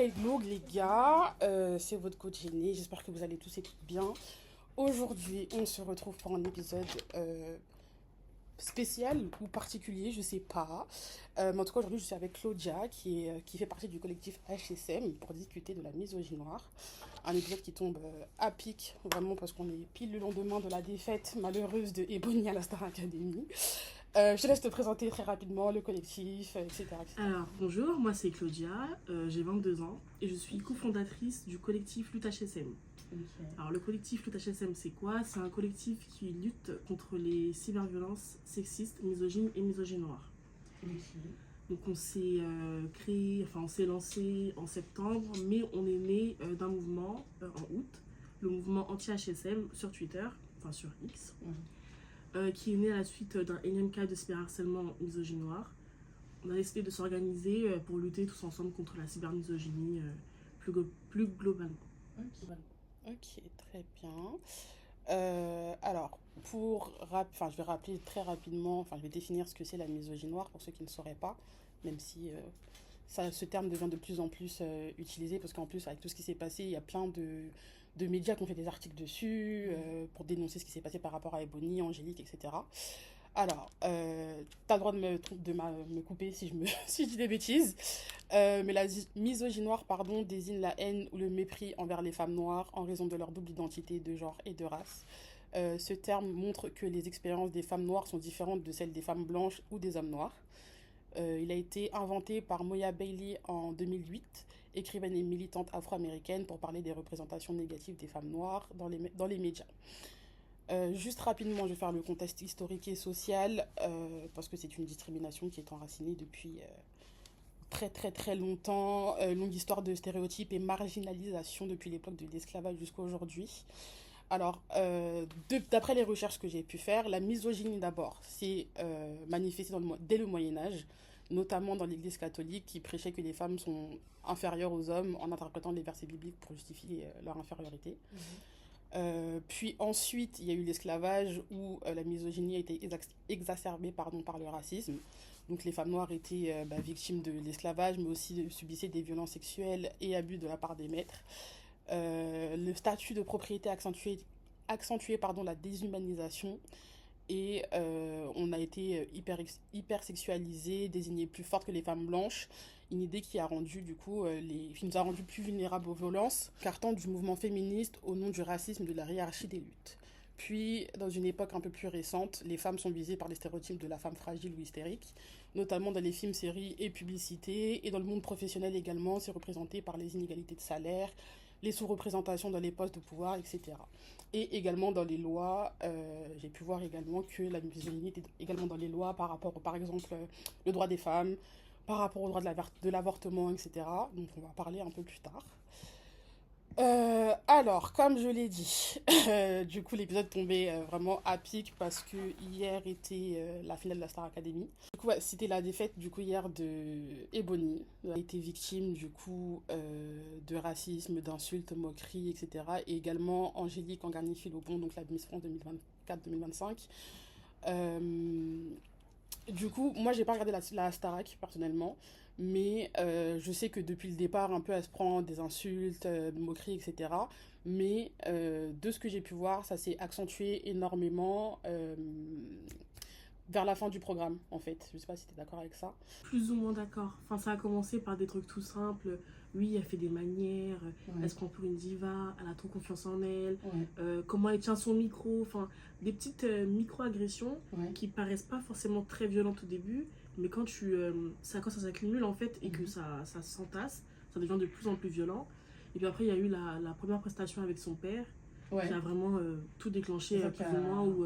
Hello les gars, c'est votre coach Jenny, j'espère que vous allez tous et toutes bien. Aujourd'hui, on se retrouve pour un épisode spécial ou particulier, je sais pas. Mais en tout cas, aujourd'hui, je suis avec Claudia qui fait partie du collectif HSM pour discuter de la misogynie noire. Un épisode qui tombe à pic, vraiment parce qu'on est pile le lendemain de la défaite malheureuse de Ebony à la Star Academy. Je te laisse te présenter très rapidement le collectif, etc., etc. Alors, bonjour, moi c'est Claudia, j'ai 22 ans et je suis cofondatrice du collectif Lutte HSM. Ok. Alors, le collectif Lutte HSM, c'est quoi? C'est un collectif qui lutte contre les cyberviolences sexistes, misogynes et misogynoires. Donc, on s'est on s'est lancé en septembre, mais on est né d'un mouvement en août, le mouvement anti-HSM sur Twitter, enfin sur X, qui est né à la suite d'un énième cas de cyberharcèlement misogynoire. On a décidé de s'organiser pour lutter tous ensemble contre la cybermisogynie plus globalement. Ok, très bien. Alors, je vais rappeler très rapidement, je vais définir ce que c'est la misogynie noire pour ceux qui ne sauraient pas, même si ce terme devient de plus en plus utilisé, parce qu'en plus, avec tout ce qui s'est passé, il y a plein de médias qui ont fait des articles dessus pour dénoncer ce qui s'est passé par rapport à Ebony, Angélique, etc. Alors, t'as le droit de me couper si si je dis des bêtises, mais la misogynie noire, pardon, désigne la haine ou le mépris envers les femmes noires en raison de leur double identité de genre et de race. Ce terme montre que les expériences des femmes noires sont différentes de celles des femmes blanches ou des hommes noirs. Il a été inventé par Moya Bailey en 2008, écrivaine et militante afro-américaine, pour parler des représentations négatives des femmes noires dans les médias. Juste rapidement, je vais faire le contexte historique et social, parce que c'est une discrimination qui est enracinée depuis très très très longtemps, longue histoire de stéréotypes et marginalisation depuis l'époque de l'esclavage jusqu'à aujourd'hui. Alors, d'après les recherches que j'ai pu faire, la misogynie d'abord s'est manifestée dès le Moyen Âge, notamment dans l'Église catholique qui prêchait que les femmes sont inférieures aux hommes en interprétant les versets bibliques pour justifier leur infériorité. Puis ensuite, il y a eu l'esclavage où la misogynie a été exacerbée par le racisme. Donc les femmes noires étaient victimes de l'esclavage, mais aussi subissaient des violences sexuelles et abus de la part des maîtres. Le statut de propriété accentuait la déshumanisation et on a été hyper sexualisé, désigné plus forte que les femmes blanches. Une idée qui a rendu qui nous a rendu plus vulnérables aux violences, cartant du mouvement féministe au nom du racisme et de la hiérarchie des luttes. Puis, dans une époque un peu plus récente, les femmes sont visées par les stéréotypes de la femme fragile ou hystérique, notamment dans les films, séries et publicités, et dans le monde professionnel également, c'est représenté par les inégalités de salaire, les sous-représentations dans les postes de pouvoir, etc. Et également dans les lois, j'ai pu voir également que la misogynie était également dans les lois par rapport, par exemple, le droit des femmes, par rapport au droit de l'avortement, etc. Donc on va parler un peu plus tard. Alors, comme je l'ai dit, du coup l'épisode tombait vraiment à pic parce que hier était la finale de la Star Academy. Du coup, ouais, c'était la défaite du coup hier de Ebony. Elle a été victime du coup de racisme, d'insultes, moqueries, etc. Et également Angélique Angarni-Philopon, donc la Miss France 2024-2025. Du coup, moi, j'ai pas regardé la Starac personnellement, mais je sais que depuis le départ, un peu, elle se prend des insultes, moqueries, etc. Mais de ce que j'ai pu voir, ça s'est accentué énormément vers la fin du programme, en fait. Je sais pas si tu es d'accord avec ça. Plus ou moins d'accord. Enfin, ça a commencé par des trucs tout simples. Oui, elle fait des manières, Ouais. elle se prend pour une diva, elle a trop confiance en elle, Ouais. comment elle tient son micro, enfin, des petites micro-agressions Ouais. qui paraissent pas forcément très violentes au début, mais quand ça s'accumule en fait et que ça s'entasse, ça devient de plus en plus violent. Et puis après, il y a eu la première prestation avec son père, Ouais. qui a vraiment tout déclenché, plus ou moins, où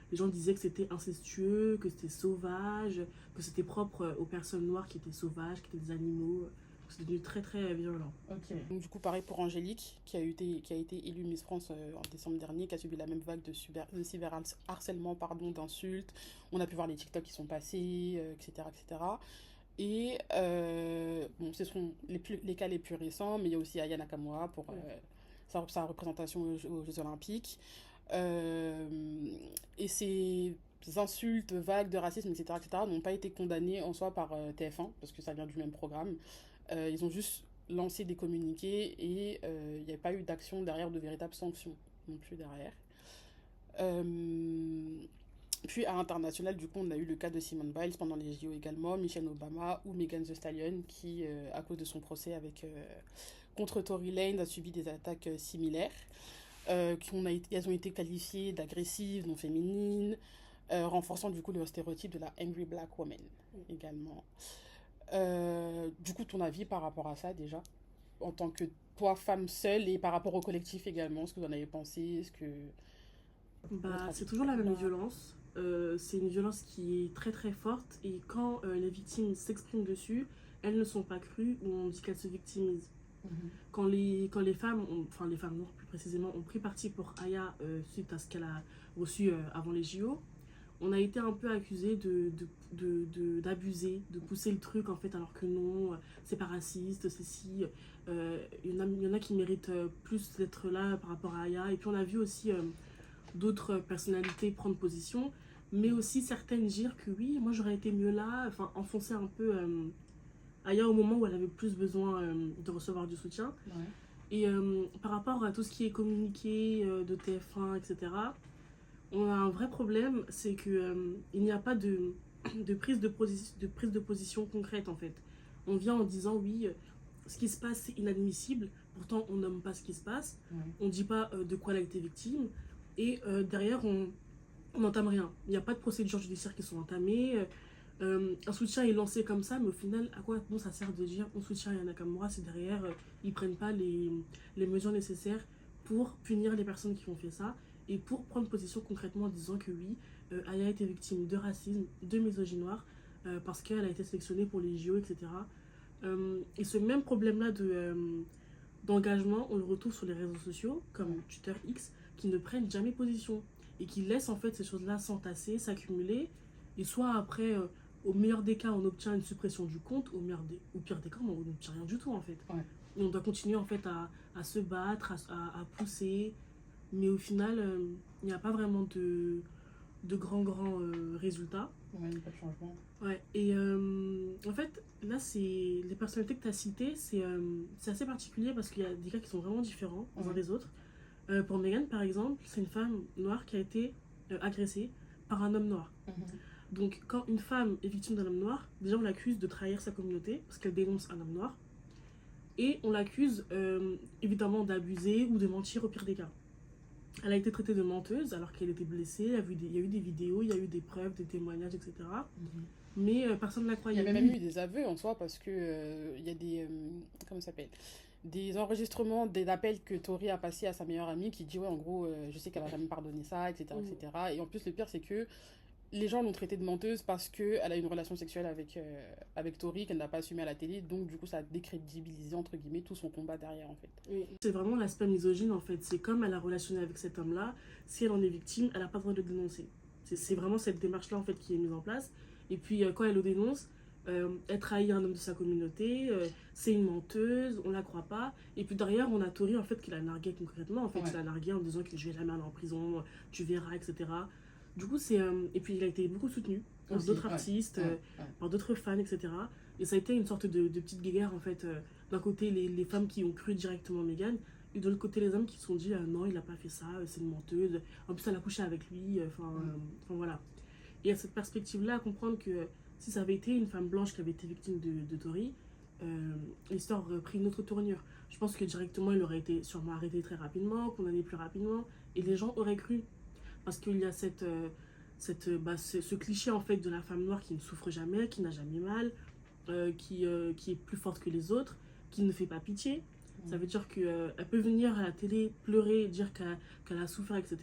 les gens disaient que c'était incestueux, que c'était sauvage, que c'était propre aux personnes noires qui étaient sauvages, qui étaient des animaux. C'est devenu très très violent. Ok. Donc, du coup, pareil pour Angélique, qui a été élue Miss France en décembre dernier, qui a subi la même vague de cyberharcèlement, pardon, d'insultes. On a pu voir les TikTok qui sont passés, etc., etc. Et bon, ce sont les cas les plus récents, mais il y a aussi Aya Nakamura pour sa représentation aux Jeux Olympiques. Euh, et ces insultes, vagues de racisme, etc., etc., n'ont pas été condamnées en soi par TF1, parce que ça vient du même programme. Ils ont juste lancé des communiqués et il n'y a pas eu d'action derrière, de véritables sanctions non plus derrière. Euh, Puis à l'international, du coup, on a eu le cas de Simone Biles pendant les JO également, Michelle Obama ou Megan Thee Stallion qui, à cause de son procès contre Tory Lanez, a subi des attaques similaires. Elles ont été qualifiées d'agressives, non féminines, renforçant du coup le stéréotype de la angry black woman également. Du coup, ton avis par rapport à ça déjà, en tant que toi, femme seule, et par rapport au collectif également, ce que vous en avez pensé, votre C'est avis? toujours la même violence. C'est une violence qui est très très forte et quand les victimes s'expriment dessus, elles ne sont pas crues ou on dit qu'elles se victimisent. Quand les femmes, enfin les femmes noires plus précisément, ont pris parti pour Aya suite à ce qu'elle a reçu avant les JO, on a été un peu accusé d'abuser, de pousser le truc en fait, alors que non, c'est pas raciste, c'est si. Y en a qui méritent plus d'être là par rapport à Aya. Et puis on a vu aussi d'autres personnalités prendre position, mais aussi certaines dire que oui, moi j'aurais été mieux là, enfin enfoncer un peu Aya au moment où elle avait plus besoin de recevoir du soutien. Ouais. Et par rapport à tout ce qui est communiqué de TF1, etc., on a un vrai problème, c'est que il n'y a pas de prise de position concrète en fait. On vient en disant oui, ce qui se passe c'est inadmissible, pourtant on nomme pas ce qui se passe, on dit pas de quoi elle a été victime, et derrière on n'entame rien. Il n'y a pas de procédures judiciaires qui sont entamées. Un soutien est lancé comme ça, mais au final, à quoi bon ça sert de dire on soutient Yana Nakamura si derrière ils prennent pas les mesures nécessaires pour punir les personnes qui ont fait ça et pour prendre position concrètement en disant que oui, Aya a été victime de racisme, de misogynie noire, parce qu'elle a été sélectionnée pour les JO, etc. Et ce même problème-là d'engagement, on le retrouve sur les réseaux sociaux, comme Twitter X, qui ne prennent jamais position et qui laissent en fait ces choses-là s'entasser, s'accumuler, et soit après, au meilleur des cas, on obtient une suppression du compte, au pire des cas, on n'obtient rien du tout en fait. Ouais. Et on doit continuer en fait à se battre, à pousser, mais au final, il n'y a pas vraiment de grands résultats. Ouais, il n'y a pas de changement. Ouais, et en fait, là, les personnalités que tu as citées, c'est assez particulier parce qu'il y a des cas qui sont vraiment différents les uns des autres. Pour Megan, par exemple, c'est une femme noire qui a été agressée par un homme noir. Donc, quand une femme est victime d'un homme noir, déjà on l'accuse de trahir sa communauté parce qu'elle dénonce un homme noir. Et on l'accuse évidemment d'abuser ou de mentir au pire des cas. Elle a été traitée de menteuse alors qu'elle était blessée. Il y a eu des vidéos, il y a eu des preuves, des témoignages, etc. Mais personne ne la croyait. Il y a même eu des aveux en soi parce que il y a des comment ça s'appelle, des enregistrements des appels que Tori a passé à sa meilleure amie qui dit ouais en gros je sais qu'elle a jamais pardonné ça, etc., etc. Et en plus le pire c'est que les gens l'ont traitée de menteuse parce qu'elle a eu une relation sexuelle avec Tori qu'elle n'a pas assumé à la télé, donc du coup ça a décrédibilisé entre guillemets tout son combat derrière en fait. Oui. C'est vraiment l'aspect misogyne en fait, c'est comme elle a relationné avec cet homme là, si elle en est victime, elle n'a pas le droit de le dénoncer. C'est vraiment cette démarche là en fait qui est mise en place. Et puis quand elle le dénonce, elle trahit un homme de sa communauté, c'est une menteuse, on la croit pas. Et puis derrière, on a Tori en fait qui l'a nargué concrètement. En fait, il l'a nargué en disant que je vais jamais aller en prison, tu verras, etc. Du coup, et puis il a été beaucoup soutenu par d'autres artistes, par d'autres fans, etc. Et ça a été une sorte de petite guéguerre en fait. D'un côté, les femmes qui ont cru directement Meghan, et de l'autre côté, les hommes qui se sont dit non, il a pas fait ça, c'est une menteuse. En plus, elle a couché avec lui. Enfin, voilà. Et à cette perspective-là, à comprendre que si ça avait été une femme blanche qui avait été victime de Tory, l'histoire aurait pris une autre tournure. Je pense que directement, il aurait été sûrement arrêté très rapidement, condamné plus rapidement, et les gens auraient cru. Parce qu'il y a ce cliché en fait de la femme noire qui ne souffre jamais, qui n'a jamais mal, qui est plus forte que les autres, qui ne fait pas pitié. Ça veut dire qu'elle peut venir à la télé pleurer, dire qu'elle a souffert, etc.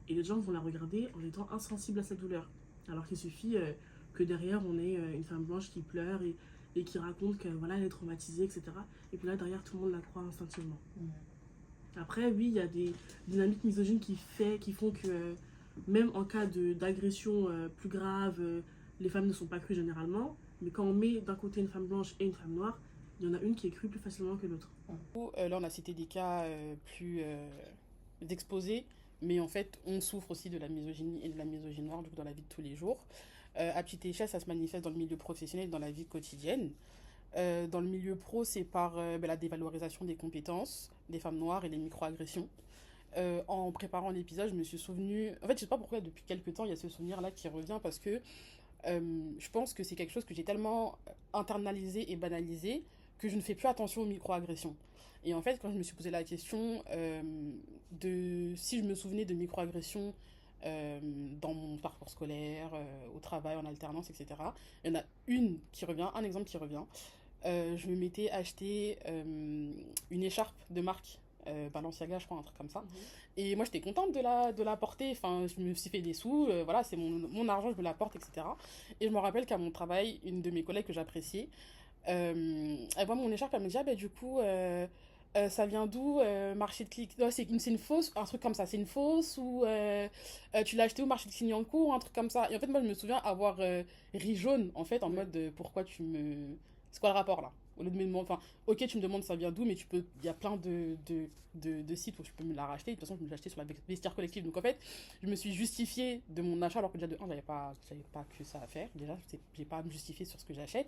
Et les gens vont la regarder en étant insensibles à sa douleur. Alors qu'il suffit que derrière, on ait une femme blanche qui pleure et qui raconte que voilà, elle est traumatisée, etc. Et puis là, derrière, tout le monde la croit instinctivement. Après, oui, il y a des dynamiques misogynes qui font que même en cas d'agression plus grave, les femmes ne sont pas crues généralement. Mais quand on met d'un côté une femme blanche et une femme noire, il y en a une qui est crue plus facilement que l'autre. Là, on a cité des cas plus exposés, mais en fait, on souffre aussi de la misogynie et de la misogynie noire du coup, dans la vie de tous les jours. À petite échelle, ça se manifeste dans le milieu professionnel, dans la vie quotidienne. Dans le milieu pro, c'est par la dévalorisation des compétences des femmes noires et les microagressions. En préparant l'épisode, je me suis souvenu. En fait, je sais pas pourquoi depuis quelques temps il y a ce souvenir-là qui revient parce que je pense que c'est quelque chose que j'ai tellement internalisé et banalisé que je ne fais plus attention aux microagressions. Et en fait, quand je me suis posé la question de si je me souvenais de microagressions euh, dans mon parcours scolaire, au travail, en alternance, etc., il y en a une qui revient, un exemple qui revient. Je me m'étais acheté une écharpe de marque Balenciaga, je crois, un truc comme ça. Et moi, j'étais contente de la porter. Enfin, je me suis fait des sous. Voilà, c'est mon argent, je me la porte, etc. Et je me rappelle qu'à mon travail, une de mes collègues que j'appréciais, elle voit mon écharpe, elle me dit, ah, bah, du coup, ça vient d'où marché de clic non, c'est une fausse, un truc comme ça. C'est une fausse ou tu l'as acheté au marché de Clignancourt ou un truc comme ça. Et en fait, moi, je me souviens avoir ri jaune, en fait, en mode pourquoi tu me. C'est quoi le rapport là? Au lieu de me demander, enfin, ok, tu me demandes ça vient d'où, mais tu peux, il y a plein de sites où je peux me la racheter. De toute façon, je me l'ai acheté sur la vestiaire collective. Donc en fait, je me suis justifiée de mon achat alors que déjà de 1, j'avais pas que ça à faire. Déjà, j'ai pas à me justifier sur ce que j'achète.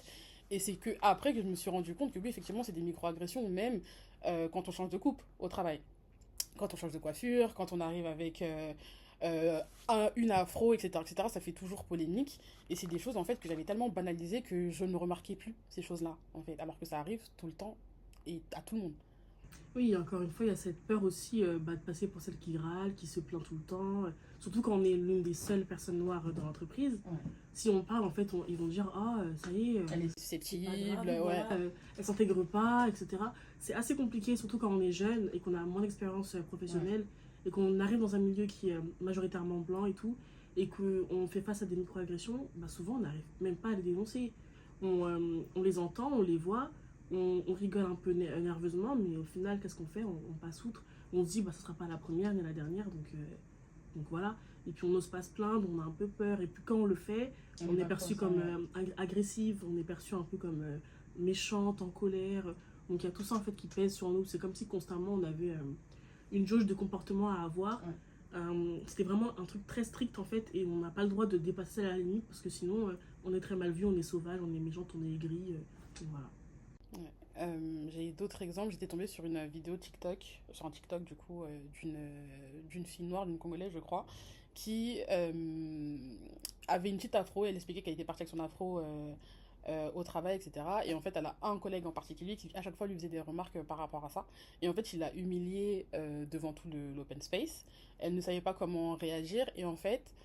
Et c'est que après que je me suis rendu compte que oui, effectivement, c'est des microagressions, ou même quand on change de coupe au travail, quand on change de coiffure, quand on arrive avec une afro, etc., ça fait toujours polémique. Et c'est des choses en fait que j'avais tellement banalisées que je ne remarquais plus ces choses-là, en fait, alors que ça arrive tout le temps et à tout le monde. Oui, encore une fois, il y a cette peur aussi de passer pour celle qui râle, qui se plaint tout le temps. Surtout quand on est l'une des seules personnes noires dans l'entreprise. Ouais. Si on parle, en fait, ils vont dire ah, ça y est, Elle est c'est susceptible, pas grave, ouais. voilà, elle s'intègre pas, etc. C'est assez compliqué, surtout quand on est jeune et qu'on a moins d'expérience professionnelle et qu'on arrive dans un milieu qui est majoritairement blanc et tout, et qu'on fait face à des microagressions, bah souvent on n'arrive même pas à les dénoncer. On les entend, on les voit, on rigole un peu nerveusement, mais au final, qu'est-ce qu'on fait on passe outre. On se dit, bah, ce sera pas la première ni la dernière, donc voilà. Et puis on n'ose pas se plaindre, on a un peu peur. Et puis quand on le fait, on est perçu comme agressive, on est perçu un peu comme méchante, en colère. Donc il y a tout ça en fait qui pèse sur nous. C'est comme si constamment on avait une jauge de comportement à avoir. C'était vraiment un truc très strict en fait, et on n'a pas le droit de dépasser la limite parce que sinon on est très mal vu, on est sauvage, on est méchante, on est aigri. Donc voilà. Ouais. J'ai d'autres exemples. J'étais tombée sur une vidéo TikTok, sur un TikTok du coup, d'une fille noire, d'une Congolaise, je crois, qui avait une petite afro. Elle expliquait qu'elle était partie avec son afro au travail, etc. Et en fait, elle a un collègue en particulier qui, à chaque fois, lui faisait des remarques par rapport à ça. Et en fait, il l'a humiliée devant tout l'open space. Elle ne savait pas comment réagir. Et en fait,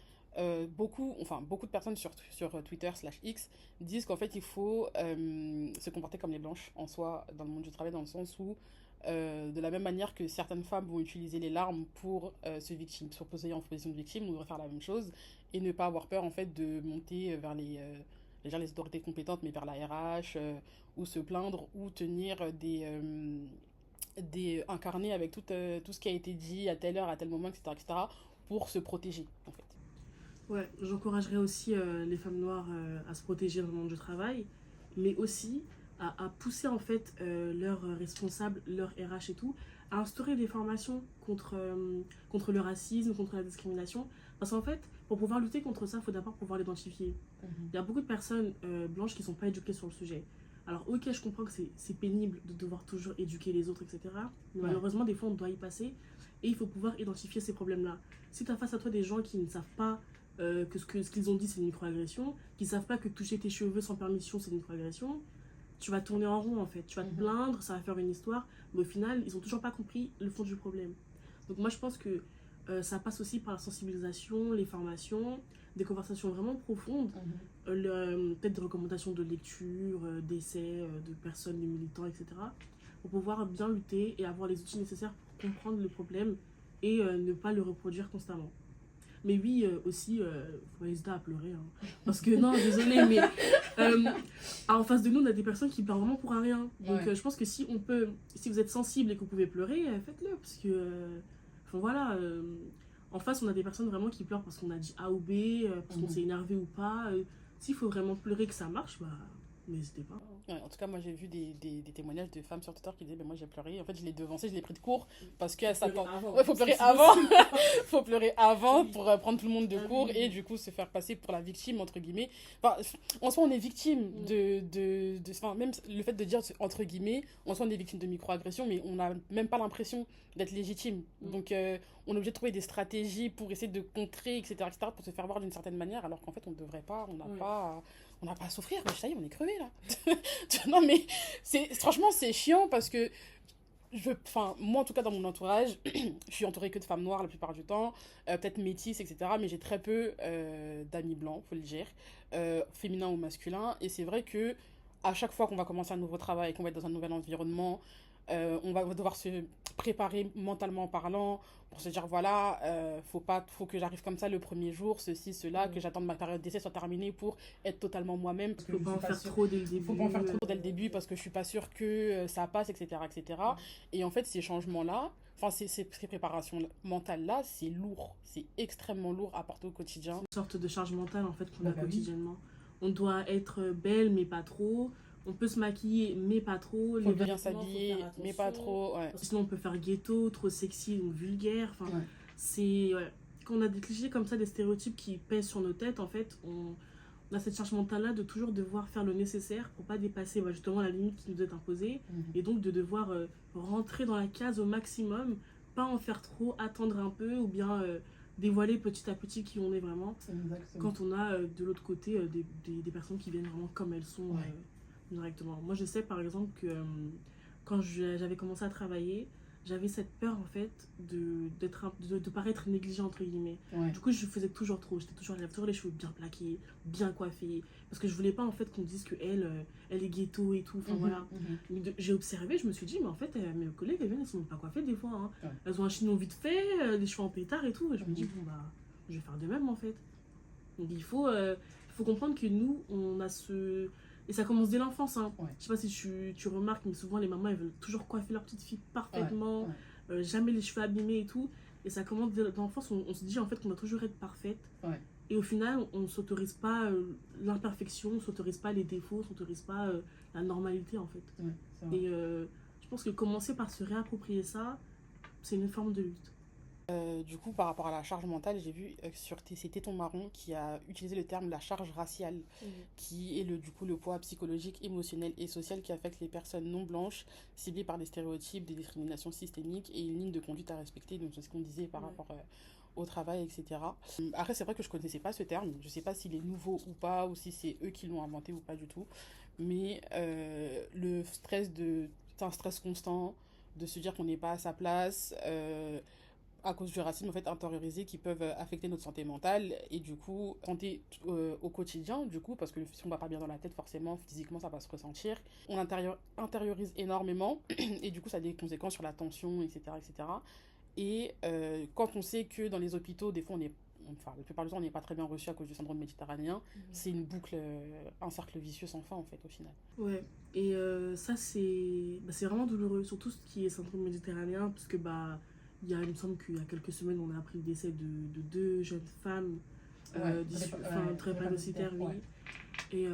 beaucoup de personnes sur Twitter slash X disent qu'en fait, il faut se comporter comme les blanches en soi dans le monde du travail, dans le sens où, de la même manière que certaines femmes vont utiliser les larmes pour se poser en position de victime, on devrait faire la même chose et ne pas avoir peur en fait de monter vers les autorités compétentes, mais vers la RH, ou se plaindre, ou tenir des incarnés avec tout ce qui a été dit à telle heure, à tel moment, etc., pour se protéger, en fait. Ouais, j'encouragerais aussi les femmes noires à se protéger dans le monde du travail, mais aussi à pousser en fait leurs responsables, leurs RH et tout, à instaurer des formations contre le racisme, contre la discrimination. Parce qu'en fait, pour pouvoir lutter contre ça, il faut d'abord pouvoir l'identifier. Il y a beaucoup de personnes blanches qui ne sont pas éduquées sur le sujet. Alors ok, je comprends que c'est pénible de devoir toujours éduquer les autres, etc. Mais malheureusement, des fois, on doit y passer. Et il faut pouvoir identifier ces problèmes-là. Si tu as face à toi des gens qui ne savent pas que ce qu'ils ont dit c'est une microagression, qui savent pas que toucher tes cheveux sans permission c'est une microagression, tu vas tourner en rond en fait. Tu vas te plaindre, ça va faire une histoire, mais au final, ils ont toujours pas compris le fond du problème. Donc moi je pense que ça passe aussi par la sensibilisation, les formations, des conversations vraiment profondes, peut-être des recommandations de lecture, d'essais, de personnes, de militants, etc. pour pouvoir bien lutter et avoir les outils nécessaires pour comprendre le problème et ne pas le reproduire constamment. Mais oui, aussi, faut pas hésiter à pleurer. Hein. Parce que non, désolé, mais en face de nous, on a des personnes qui pleurent vraiment pour un rien. Donc je pense que si vous êtes sensible et que vous pouvez pleurer, faites-le. Parce que, enfin voilà, en face, on a des personnes vraiment qui pleurent parce qu'on a dit A ou B, parce qu'on s'est énervé ou pas. S'il faut vraiment pleurer que ça marche, bah n'hésitez pas. Ouais, en tout cas, moi j'ai vu des témoignages de femmes sur Twitter qui disaient ben, moi j'ai pleuré. En fait, je l'ai devancé, je l'ai pris de court parce qu'elle s'attend. Ouais, faut pleurer avant. Faut pleurer avant pour prendre tout le monde de court et du coup se faire passer pour la victime, entre guillemets. Enfin, en soi, on est victime enfin, même le fait de dire entre guillemets, en soi, on est victime de microagressions, mais on n'a même pas l'impression d'être légitime. Donc, on est obligé de trouver des stratégies pour essayer de contrer, etc., pour se faire voir d'une certaine manière, alors qu'en fait, on ne devrait pas, on n'a pas à souffrir. Mais ça y est, on est crevé là. Non, mais franchement, c'est chiant parce que moi, en tout cas, dans mon entourage, je suis entourée que de femmes noires la plupart du temps, peut-être métisses, etc. Mais j'ai très peu d'amis blancs, faut le dire, féminins ou masculins. Et c'est vrai que à chaque fois qu'on va commencer un nouveau travail, qu'on va être dans un nouvel environnement, on va devoir se préparer mentalement parlant pour se dire voilà, faut que j'arrive comme ça le premier jour, ceci, cela, que j'attende ma période d'essai soit terminée pour être totalement moi-même. Faut pas en faire trop dès le début. Faut pas en faire trop dès le début parce que je suis pas sûre que ça passe, etc., etc. Et en fait, ces changements-là, enfin, ces préparations mentales-là, c'est lourd. C'est extrêmement lourd à porter au quotidien. Une sorte de charge mentale, en fait, qu'on a quotidiennement. On doit être belle, mais pas trop. On peut se maquiller, mais pas trop. Faut bien s'habiller, mais pas trop. Ouais. Sinon, on peut faire ghetto, trop sexy ou vulgaire. Enfin, c'est... Ouais. Quand on a des clichés comme ça, des stéréotypes qui pèsent sur nos têtes, en fait, on a cette charge mentale-là de toujours devoir faire le nécessaire pour pas dépasser justement la limite qui nous est imposée. Et donc, de devoir rentrer dans la case au maximum, pas en faire trop, attendre un peu, ou bien... dévoiler petit à petit qui on est vraiment. Exactement. Quand on a de l'autre côté des personnes qui viennent vraiment comme elles sont directement. Moi je sais par exemple que quand j'avais commencé à travailler, j'avais cette peur en fait de paraître négligée entre guillemets. Du coup je faisais toujours trop, j'avais toujours les cheveux bien plaqués, bien coiffés, parce que je voulais pas en fait qu'on dise qu'elle elle est ghetto et tout, enfin voilà. J'ai observé, je me suis dit mais en fait mes collègues elles viennent, elles sont même pas coiffées des fois, hein. Elles ont un chignon vite fait, des cheveux en pétard et tout, et je me dis bon bah je vais faire de même en fait. Donc il faut comprendre que nous on a et ça commence dès l'enfance, hein. Je sais pas si tu remarques, mais souvent les mamans elles veulent toujours coiffer leur petite fille parfaitement, jamais les cheveux abîmés et tout. Et ça commence dès l'enfance, on se dit en fait qu'on doit toujours être parfaite. Et au final, on ne s'autorise pas l'imperfection, on ne s'autorise pas les défauts, on ne s'autorise pas la normalité en fait. Et je pense que commencer par se réapproprier ça, c'est une forme de lutte. Du coup, par rapport à la charge mentale, j'ai vu c'est Téton Marron qui a utilisé le terme la charge raciale, qui est du coup le poids psychologique, émotionnel et social qui affecte les personnes non blanches, ciblées par des stéréotypes, des discriminations systémiques et une ligne de conduite à respecter. Donc c'est ce qu'on disait par rapport au travail, etc. Après, c'est vrai que je connaissais pas ce terme. Je sais pas s'il est nouveau ou pas, ou si c'est eux qui l'ont inventé ou pas du tout. Mais le stress c'est un stress constant de se dire qu'on n'est pas à sa place. À cause du racisme en fait intériorisé qui peuvent affecter notre santé mentale et du coup santé au quotidien du coup parce que si on va pas bien dans la tête forcément physiquement ça va se ressentir, on intériorise énormément et du coup ça a des conséquences sur la tension, etc. Et quand on sait que dans les hôpitaux des fois la plupart du temps on n'est pas très bien reçu à cause du syndrome méditerranéen, c'est une boucle, un cercle vicieux sans fin en fait au final. Ouais, et ça c'est vraiment douloureux, surtout ce qui est syndrome méditerranéen parce que il me semble qu'il y a quelques semaines, on a appris le décès de deux jeunes femmes drépanocytaires, oui. Et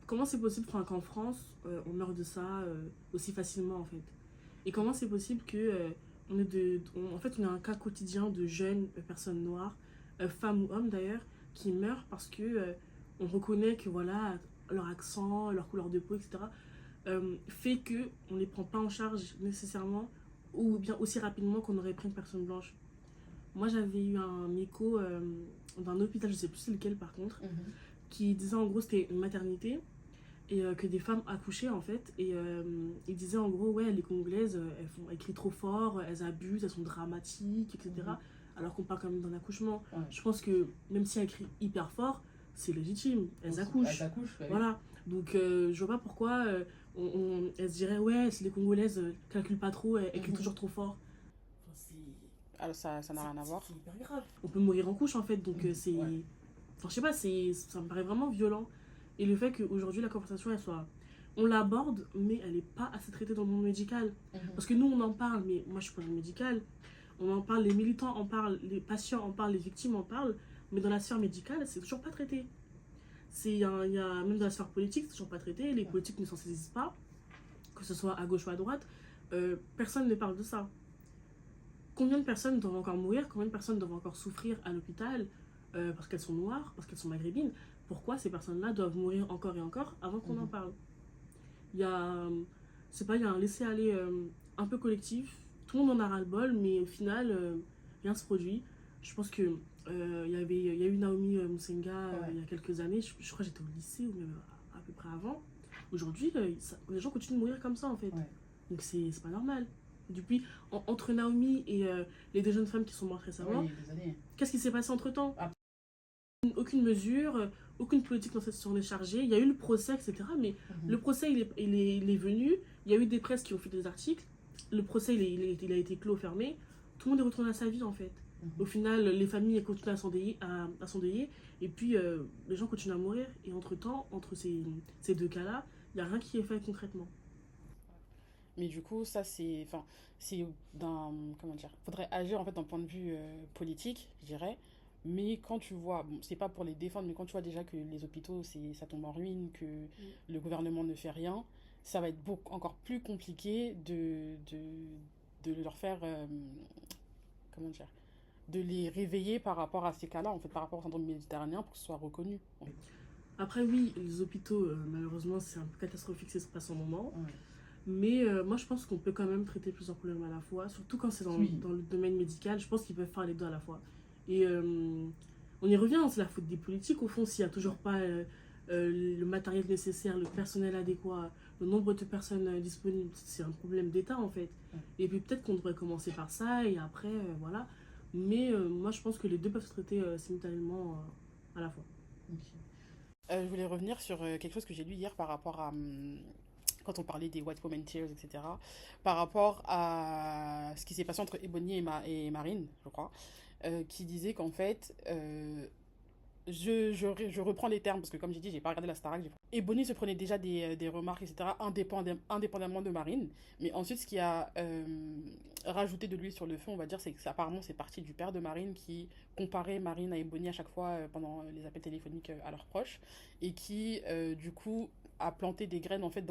comment c'est possible qu'en France, on meurt de ça aussi facilement, en fait. Et comment c'est possible que on est un cas quotidien de jeunes personnes noires, femmes ou hommes d'ailleurs, qui meurent parce que on reconnaît que voilà, leur accent, leur couleur de peau, etc., fait qu'on ne les prend pas en charge nécessairement ou bien aussi rapidement qu'on aurait pris une personne blanche. Moi j'avais eu un écho d'un hôpital, je sais plus c'est lequel par contre, qui disait en gros c'était une maternité et que des femmes accouchaient en fait et il disait en gros ouais les Congolaises elles crient trop fort, elles abusent, elles sont dramatiques, etc. Alors qu'on parle quand même d'un accouchement. Je pense que même si elles crient hyper fort, c'est légitime, elles accouchent. Voilà, donc je vois pas pourquoi elles se diraient ouais si les Congolaises calculent pas trop, elles crient toujours trop fort. Alors ça n'a rien à voir. C'est hyper grave. On peut mourir en couche en fait, donc c'est... Enfin je sais pas, ça me paraît vraiment violent. Et le fait qu'aujourd'hui la conversation elle soit... On l'aborde, mais elle n'est pas assez traitée dans le monde médical. Parce que nous on en parle, mais moi je suis pas dans le médical. On en parle, les militants en parlent, les patients en parlent, les victimes en parlent, mais dans la sphère médicale c'est toujours pas traité. Il y a même dans la sphère politique, c'est toujours pas traité, les politiques ne s'en saisissent pas, que ce soit à gauche ou à droite. Personne ne parle de ça. Combien de personnes doivent encore mourir, combien de personnes doivent encore souffrir à l'hôpital parce qu'elles sont noires, parce qu'elles sont maghrébines? Pourquoi ces personnes-là doivent mourir encore et encore avant qu'on en parle? Il y a, c'est pas, il y a un laisser-aller un peu collectif. Tout le monde en a ras-le-bol, mais au final, rien se produit. Je pense que il y a eu Naomi Musenga il y a quelques années. Je crois que j'étais au lycée ou même à peu près avant. Aujourd'hui, les gens continuent de mourir comme ça en fait. Donc c'est pas normal. Depuis, entre Naomi et les deux jeunes femmes qui sont mortes récemment, qu'est-ce qui s'est passé entre temps? Aucune mesure, aucune politique dans cette est chargée. Il y a eu le procès, etc. Mais le procès, il est venu. Il y a eu des presses qui ont fait des articles. Le procès, il a été clos, fermé. Tout le monde est retourné à sa vie, en fait. Au final, les familles continuent à s'endeuiller. Et puis, les gens continuent à mourir. Et entre-temps, entre ces deux cas-là, il n'y a rien qui est fait concrètement. Mais du coup, ça, c'est. Enfin, c'est d'un. Comment dire? Faudrait agir en fait d'un point de vue politique, je dirais. Mais quand tu vois, bon, c'est pas pour les défendre, mais quand tu vois déjà que les hôpitaux, ça tombe en ruine, que le gouvernement ne fait rien, ça va être encore plus compliqué de leur faire. Comment dire? De les réveiller par rapport à ces cas-là, en fait, par rapport au syndrome méditerranéen, pour que ce soit reconnu. Après, oui, les hôpitaux, malheureusement, c'est un peu catastrophique, c'est pas son moment. Mais moi, je pense qu'on peut quand même traiter plusieurs problèmes à la fois, surtout quand c'est dans le domaine médical. Je pense qu'ils peuvent faire les deux à la fois. Et on y revient, c'est la faute des politiques, au fond, s'il n'y a toujours pas le matériel nécessaire, le personnel adéquat, le nombre de personnes disponibles, c'est un problème d'État, en fait. Et puis peut-être qu'on devrait commencer par ça, et après, voilà. Mais moi, je pense que les deux peuvent se traiter simultanément à la fois. Je voulais revenir sur quelque chose que j'ai lu hier par rapport à, quand on parlait des White Women Tears, etc., par rapport à ce qui s'est passé entre Ebony et Marine, je crois, qui disait qu'en fait, je reprends les termes, parce que comme j'ai dit, j'ai pas regardé la Starac. Ebony se prenait déjà des remarques, etc., indépendamment de Marine. Mais ensuite, ce qui a rajouté de l'huile sur le feu, on va dire, c'est que apparemment, c'est parti du père de Marine qui comparait Marine à Ebony à chaque fois pendant les appels téléphoniques à leurs proches. Et qui, du coup, a planté des graines, en fait,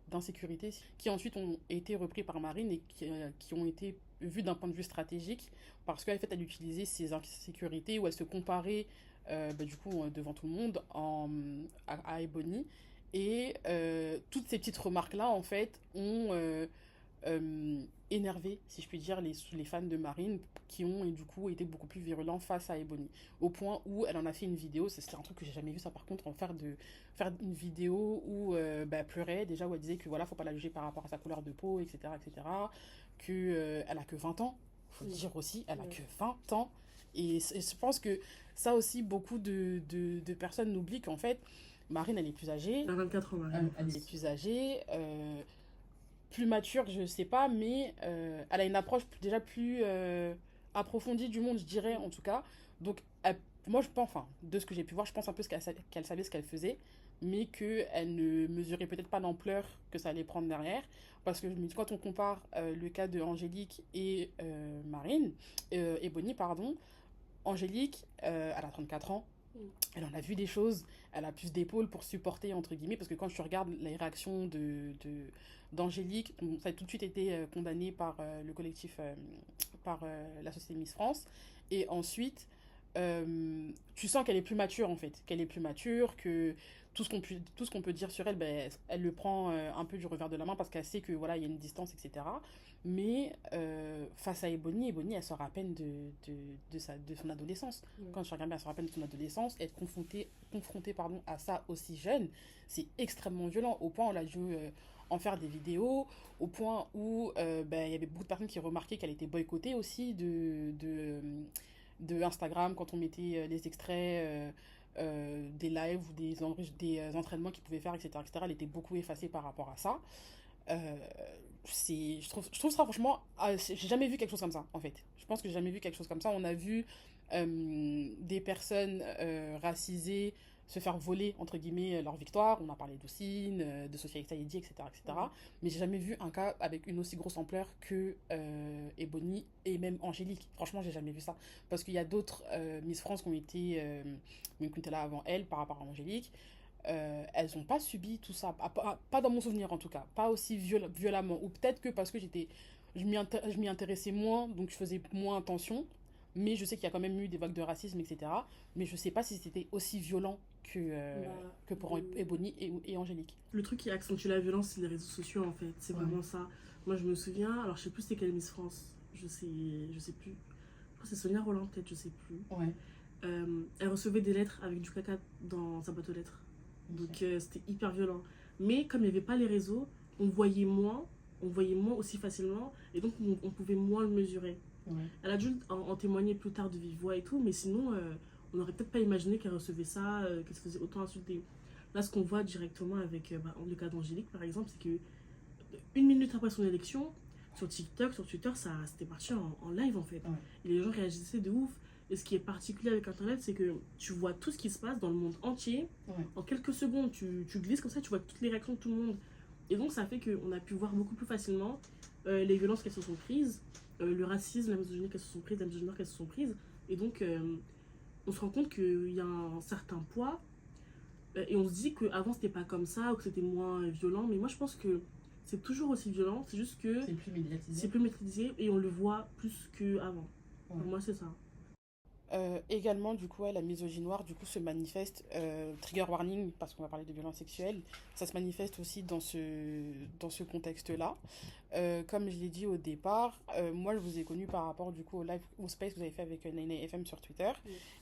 d'insécurité, qui ensuite ont été repris par Marine et qui ont été vus d'un point de vue stratégique, parce qu'en fait, elle utilisait ces insécurités où elle se comparait du coup devant tout le monde à Ebony. Et toutes ces petites remarques-là, en fait, ont énervé, si je puis dire, les fans de Marine qui ont, et du coup, été beaucoup plus virulents face à Ebony. Au point où elle en a fait une vidéo, c'est un truc que j'ai jamais vu ça par contre, faire une vidéo où elle pleurait, déjà, où elle disait que voilà, faut pas la juger par rapport à sa couleur de peau, etc., etc., que elle a que 20 ans, faut le dire aussi, elle a que 20 ans. Et je pense que ça aussi, beaucoup de personnes n'oublient qu'en fait, Marine, elle est plus âgée. Elle a 24 ans, Marine. Elle est plus âgée, plus mature, je sais pas, mais elle a une approche déjà plus approfondie du monde, je dirais, en tout cas. Donc, moi, je pense, enfin, de ce que j'ai pu voir, je pense un peu qu'elle savait ce qu'elle faisait, mais qu'elle ne mesurait peut-être pas l'ampleur que ça allait prendre derrière. Parce que je me dis, quand on compare le cas de Angélique et Marine, Ebony, pardon, Angélique, elle a 34 ans, elle en a vu des choses, elle a plus d'épaules pour supporter, entre guillemets, parce que quand tu regardes les réactions d'Angélique, ça a tout de suite été condamné par le collectif, par la société Miss France, et ensuite, tu sens qu'elle est plus mature, en fait, qu'elle est plus mature, que tout ce qu'on peut dire sur elle, ben, elle le prend un peu du revers de la main, parce qu'elle sait que voilà, il y a une distance, etc. Mais face à Ebony, elle sort à peine de son adolescence. Quand je regarde bien, elle sort à peine de son adolescence. Être confrontée pardon, à ça aussi jeune, c'est extrêmement violent. Au point où elle a dû en faire des vidéos, au point où ben, y avait beaucoup de personnes qui remarquaient qu'elle était boycottée aussi de Instagram quand on mettait les extraits. Des lives ou des entraînements qu'ils pouvaient faire, etc., etc. Elle était beaucoup effacée par rapport à ça. Euh, je trouve ça franchement, j'ai jamais vu quelque chose comme ça en fait. Je pense que j'ai jamais vu quelque chose comme ça. On a vu des personnes racisées se faire voler, entre guillemets, leur victoire. On a parlé d'Houssine, de Sophia Saïdi, etc., etc. Mais j'ai jamais vu un cas avec une aussi grosse ampleur que Ebony et même Angélique. Franchement, j'ai jamais vu ça. Parce qu'il y a d'autres Miss France qui ont été là avant elle par rapport à Angélique. Elles n'ont pas subi tout ça. Pas dans mon souvenir, en tout cas. Pas aussi violemment. Ou peut-être que parce que je m'y intéressais moins, donc je faisais moins attention. Mais je sais qu'il y a quand même eu des vagues de racisme, etc. Mais je sais pas si c'était aussi violent que pour Ebony et Angélique. Le truc qui accentue la violence, c'est les réseaux sociaux, en fait. C'est vraiment ça. Moi, je me souviens, alors je sais plus c'était quelle Miss France. Je sais plus. Je crois que c'est Sonia Roland, peut-être, je sais plus. Ouais. Elle recevait des lettres avec du caca dans sa boîte aux lettres. Donc c'était hyper violent. Mais comme il n'y avait pas les réseaux, on voyait moins aussi facilement, et donc on pouvait moins le mesurer. Ouais. Elle a dû en témoigner plus tard de vive voix et tout, mais sinon, on n'aurait peut-être pas imaginé qu'elle recevait ça, qu'elle se faisait autant insulter. Là, ce qu'on voit directement avec le cas d'Angélique, par exemple, c'est que une minute après son élection, sur TikTok, sur Twitter, ça c'était parti en live en fait. Ouais. Et les gens réagissaient de ouf. Et ce qui est particulier avec Internet, c'est que tu vois tout ce qui se passe dans le monde entier. Ouais. En quelques secondes, tu glisses comme ça, tu vois toutes les réactions de tout le monde. Et donc, ça fait qu'on a pu voir beaucoup plus facilement les violences qu'elles se sont prises, le racisme, la misogynie qu'elles se sont prises, la misogynie qu'elles se sont prises. Et donc, on se rend compte qu'il y a un certain poids. Et on se dit qu'avant, c'était pas comme ça, ou que c'était moins violent. Mais moi, je pense que c'est toujours aussi violent. C'est juste que C'est plus médiatisé. c'est plus maîtrisé et on le voit plus qu'avant. Ouais. Pour moi, c'est ça. Également, du coup, la misogynie noire, du coup, se manifeste, trigger warning, parce qu'on va parler de violences sexuelles, ça se manifeste aussi dans ce contexte-là. Comme je l'ai dit au départ, moi, je vous ai connu par rapport, du coup, au space que vous avez fait avec Nene FM sur Twitter,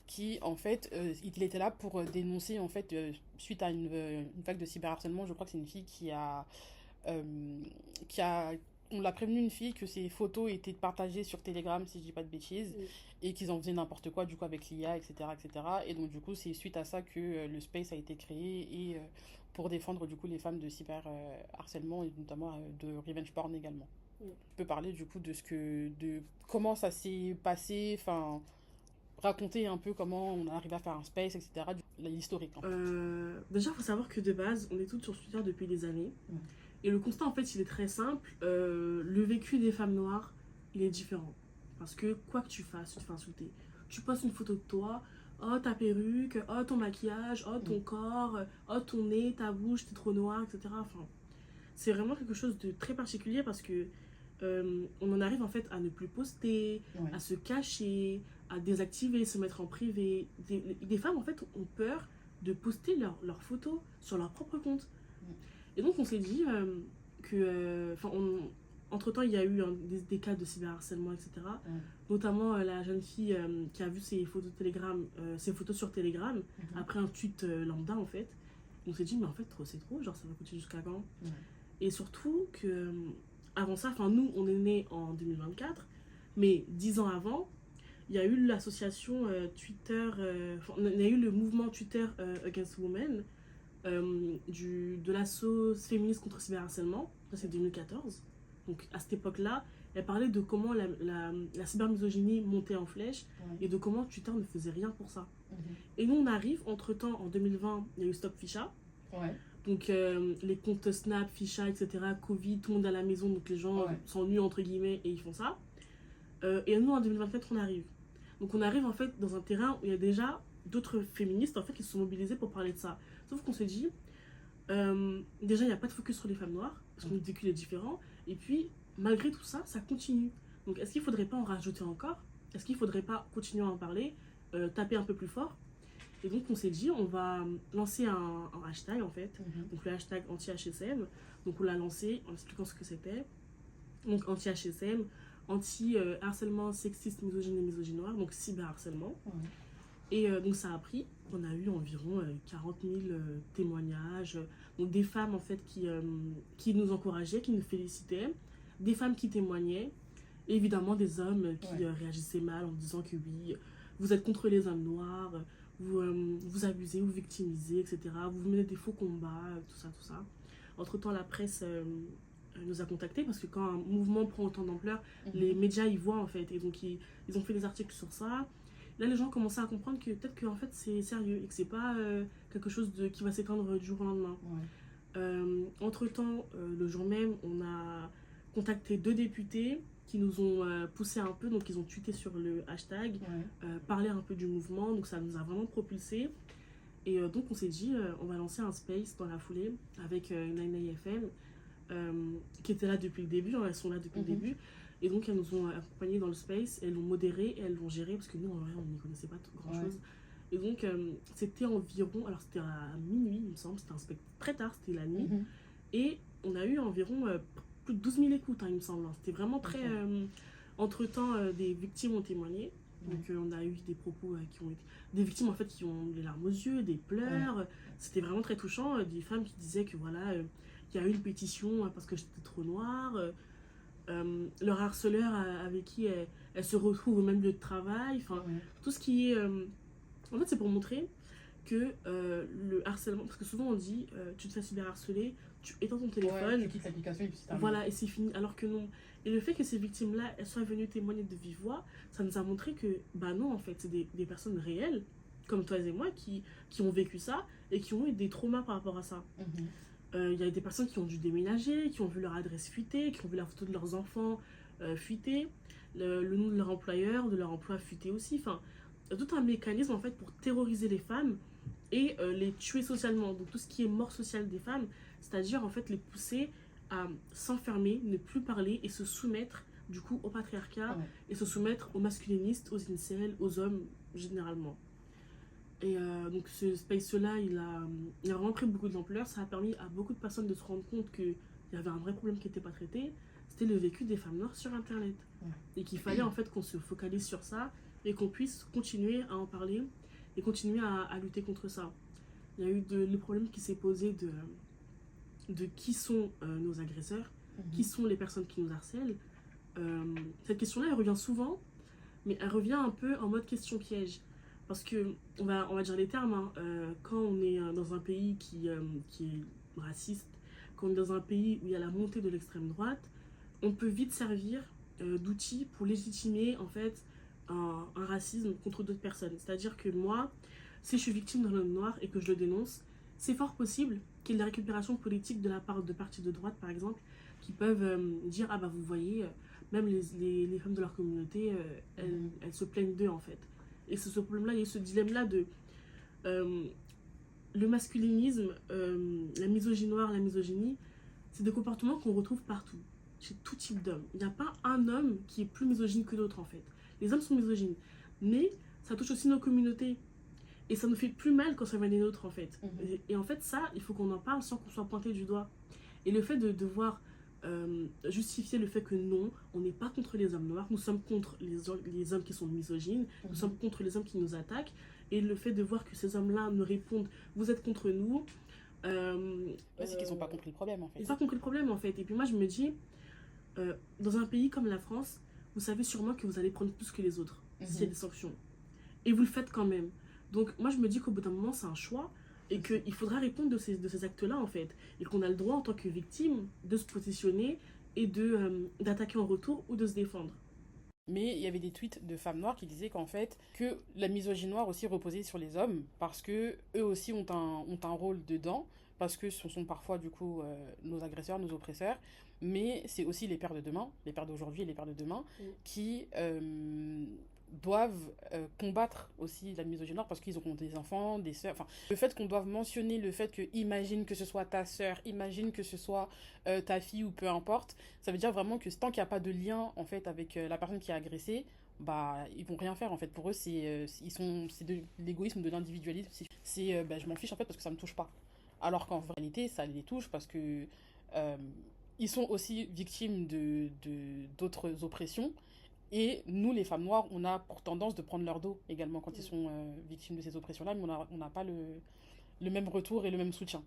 qui, en fait, il était là pour dénoncer, en fait, suite à une vague de cyberharcèlement, je crois que c'est une fille euh, qui a on l'a prévenu une fille que ses photos étaient partagées sur Telegram, si je dis pas de bêtises, et qu'ils en faisaient n'importe quoi, du coup, avec l'IA, etc., etc. Et donc, du coup, c'est suite à ça que le Space a été créé, et pour défendre, du coup, les femmes de cyber harcèlement, et notamment de revenge porn également. Tu peux parler, du coup, de comment ça s'est passé, enfin, raconter un peu comment on est arrivé à faire un Space, etc., l'historique, en fait. Déjà, il faut savoir que de base, on est toutes sur Twitter depuis des années. Et le constat, en fait, il est très simple. Le vécu des femmes noires, il est différent. Parce que quoi que tu fasses, tu te fais insulter. Tu postes une photo de toi, oh ta perruque, oh ton maquillage, oh ton corps, oh ton nez, ta bouche, t'es trop noire, etc. Enfin, c'est vraiment quelque chose de très particulier parce que on en arrive en fait à ne plus poster, à se cacher, à désactiver, se mettre en privé. Des femmes, en fait, ont peur de poster leurs photos sur leur propre compte. Et donc, on s'est dit que. Entre-temps, il y a eu des cas de cyberharcèlement, etc. Notamment la jeune fille qui a vu ses photos, ses photos sur Telegram, après un tweet lambda, en fait. On s'est dit, mais en fait, c'est trop, genre, ça va coûter jusqu'à quand? Et surtout que. Avant ça, nous, on est nés en 2024, mais 10 ans avant, il y a eu l'association Twitter. Il y a eu le mouvement Twitter Against Women. De l'asso féministe contre le cyberharcèlement, ça c'est 2014. Donc à cette époque-là, elle parlait de comment la cybermisogynie montait en flèche et de comment Twitter ne faisait rien pour ça. Et nous on arrive, entre-temps, en 2020, il y a eu Stop Ficha. Donc les comptes Snap, Ficha, etc., Covid, tout le monde à la maison, donc les gens s'ennuient entre guillemets et ils font ça. Et nous en 2024 on arrive. Donc on arrive en fait dans un terrain où il y a déjà d'autres féministes en fait qui se sont mobilisées pour parler de ça. Sauf qu'on s'est dit, déjà il n'y a pas de focus sur les femmes noires, parce que notre vécu est différent, et puis malgré tout ça, ça continue. Donc est-ce qu'il ne faudrait pas en rajouter encore? Est-ce qu'il ne faudrait pas continuer à en parler, taper un peu plus fort? Et donc on s'est dit, on va lancer un hashtag en fait, donc le hashtag anti-HSM. Donc on l'a lancé en expliquant ce que c'était. Donc anti-HSM, anti-harcèlement sexiste, misogyne et misogyne noire, donc cyberharcèlement. Et donc ça a pris, on a eu environ 40 000 témoignages, donc des femmes en fait qui nous encourageaient, qui nous félicitaient, des femmes qui témoignaient, et évidemment des hommes qui réagissaient mal en disant que oui, vous êtes contre les hommes noirs, vous abusez, vous victimisez, etc. Vous menez des faux combats, tout ça, tout ça. Entre-temps, la presse nous a contactés parce que quand un mouvement prend autant d'ampleur, les médias y voient en fait, et donc ils ont fait des articles sur ça. là, les gens commençaient à comprendre que peut-être que en fait, c'est sérieux et que c'est pas quelque chose qui va s'éteindre du jour au lendemain. Entre-temps, le jour même, on a contacté 2 députés qui nous ont poussé un peu, donc ils ont tweeté sur le hashtag, parlé un peu du mouvement, donc ça nous a vraiment propulsé. Et donc on s'est dit, on va lancer un space dans la foulée avec 99FM, qui était là depuis le début, hein, elles sont là depuis le début. Et donc elles nous ont accompagnés dans le space, elles l'ont modéré et elles l'ont géré, parce que nous en vrai on n'y connaissait pas grand-chose. Et donc c'était environ, alors c'était à minuit il me semble, c'était un spectacle très tard, c'était la nuit. Et on a eu environ plus de 12 000 écoutes, hein, il me semble. C'était vraiment très... entre-temps, des victimes ont témoigné. Donc on a eu des propos qui ont été... Des victimes en fait qui ont les larmes aux yeux, des pleurs. C'était vraiment très touchant. Des femmes qui disaient que voilà, il y a eu une pétition parce que j'étais trop noire. Leur harceleur avec qui elle se retrouve au même lieu de travail. Enfin, tout ce qui est... en fait, c'est pour montrer que le harcèlement... Parce que souvent on dit, tu te fais cyberharceler, tu éteins ton téléphone. Tu quittes l'application et puis c'est terminé. Voilà, et c'est fini. Alors que non. Et le fait que ces victimes-là, elles soient venues témoigner de vive voix, ça nous a montré que, bah non, en fait, c'est des personnes réelles, comme toi et moi, qui ont vécu ça et qui ont eu des traumas par rapport à ça. Il y a des personnes qui ont dû déménager, qui ont vu leur adresse fuiter, qui ont vu la photo de leurs enfants fuiter, le nom de leur employeur, de leur emploi fuiter aussi. Enfin, tout un mécanisme, en fait, pour terroriser les femmes et les tuer socialement. Donc, tout ce qui est mort sociale des femmes, c'est-à-dire, en fait, les pousser à s'enfermer, ne plus parler et se soumettre du coup au patriarcat et se soumettre aux masculinistes, aux incels, aux hommes généralement. Et donc ce space-là, il a vraiment pris beaucoup d'ampleur. Ça a permis à beaucoup de personnes de se rendre compte qu'il y avait un vrai problème qui n'était pas traité. C'était le vécu des femmes noires sur Internet. Et qu'il fallait en fait qu'on se focalise sur ça et qu'on puisse continuer à en parler et continuer à lutter contre ça. Il y a eu le problème qui s'est posé de qui sont nos agresseurs, qui sont les personnes qui nous harcèlent. Cette question-là, elle revient souvent, mais elle revient un peu en mode question piège. Parce que, on va dire les termes, hein, quand on est dans un pays qui est raciste, quand on est dans un pays où il y a la montée de l'extrême droite, on peut vite servir d'outil pour légitimer en fait un racisme contre d'autres personnes. C'est-à-dire que moi, si je suis victime d'un homme noir et que je le dénonce, c'est fort possible qu'il y ait de la récupération politique de la part de partis de droite, par exemple, qui peuvent dire « Ah bah vous voyez, même les femmes de leur communauté, elles se plaignent d'eux en fait. » Et c'est ce problème-là, il y a ce dilemme-là de le masculinisme, la misogynie noire, la misogynie, c'est des comportements qu'on retrouve partout, chez tout type d'homme. Il n'y a pas un homme qui est plus misogyne que l'autre en fait. Les hommes sont misogynes, mais ça touche aussi nos communautés. Et ça nous fait plus mal quand ça vient des nôtres en fait. Et en fait ça, il faut qu'on en parle sans qu'on soit pointé du doigt. Et le fait de devoir justifier le fait que non, on n'est pas contre les hommes noirs, nous sommes contre les hommes qui sont misogynes, nous sommes contre les hommes qui nous attaquent, et le fait de voir que ces hommes-là nous répondent « vous êtes contre nous », c'est qu'ils n'ont pas compris le problème en fait. Ils n'ont pas compris le problème en fait. Et puis moi je me dis, dans un pays comme la France, vous savez sûrement que vous allez prendre plus que les autres s'il y a des sanctions. Et vous le faites quand même. Donc moi je me dis qu'au bout d'un moment c'est un choix et qu'il faudra répondre de ces actes-là en fait. Et qu'on a le droit en tant que victime de se positionner et d'attaquer en retour ou de se défendre. Mais il y avait des tweets de femmes noires qui disaient qu'en fait, que la misogynie noire aussi reposait sur les hommes, parce que eux aussi ont un rôle dedans, parce que ce sont parfois du coup nos agresseurs, nos oppresseurs, mais c'est aussi les pères de demain, les pères d'aujourd'hui et les pères de demain, qui doivent combattre aussi la misogynie noire parce qu'ils ont des enfants, des sœurs. Enfin, le fait qu'on doive mentionner le fait que, imagine que ce soit ta sœur, imagine que ce soit ta fille ou peu importe, ça veut dire vraiment que tant qu'il n'y a pas de lien en fait avec la personne qui a agressé, bah ils vont rien faire en fait. Pour eux, c'est de l'égoïsme, de l'individualisme. C'est je m'en fiche en fait parce que ça me touche pas. Alors qu'en réalité, ça les touche parce que ils sont aussi victimes d'autres oppressions. Et nous, les femmes noires, on a pour tendance de prendre leur dos également quand ils sont victimes de ces oppressions-là, mais on n'a pas le même retour et le même soutien.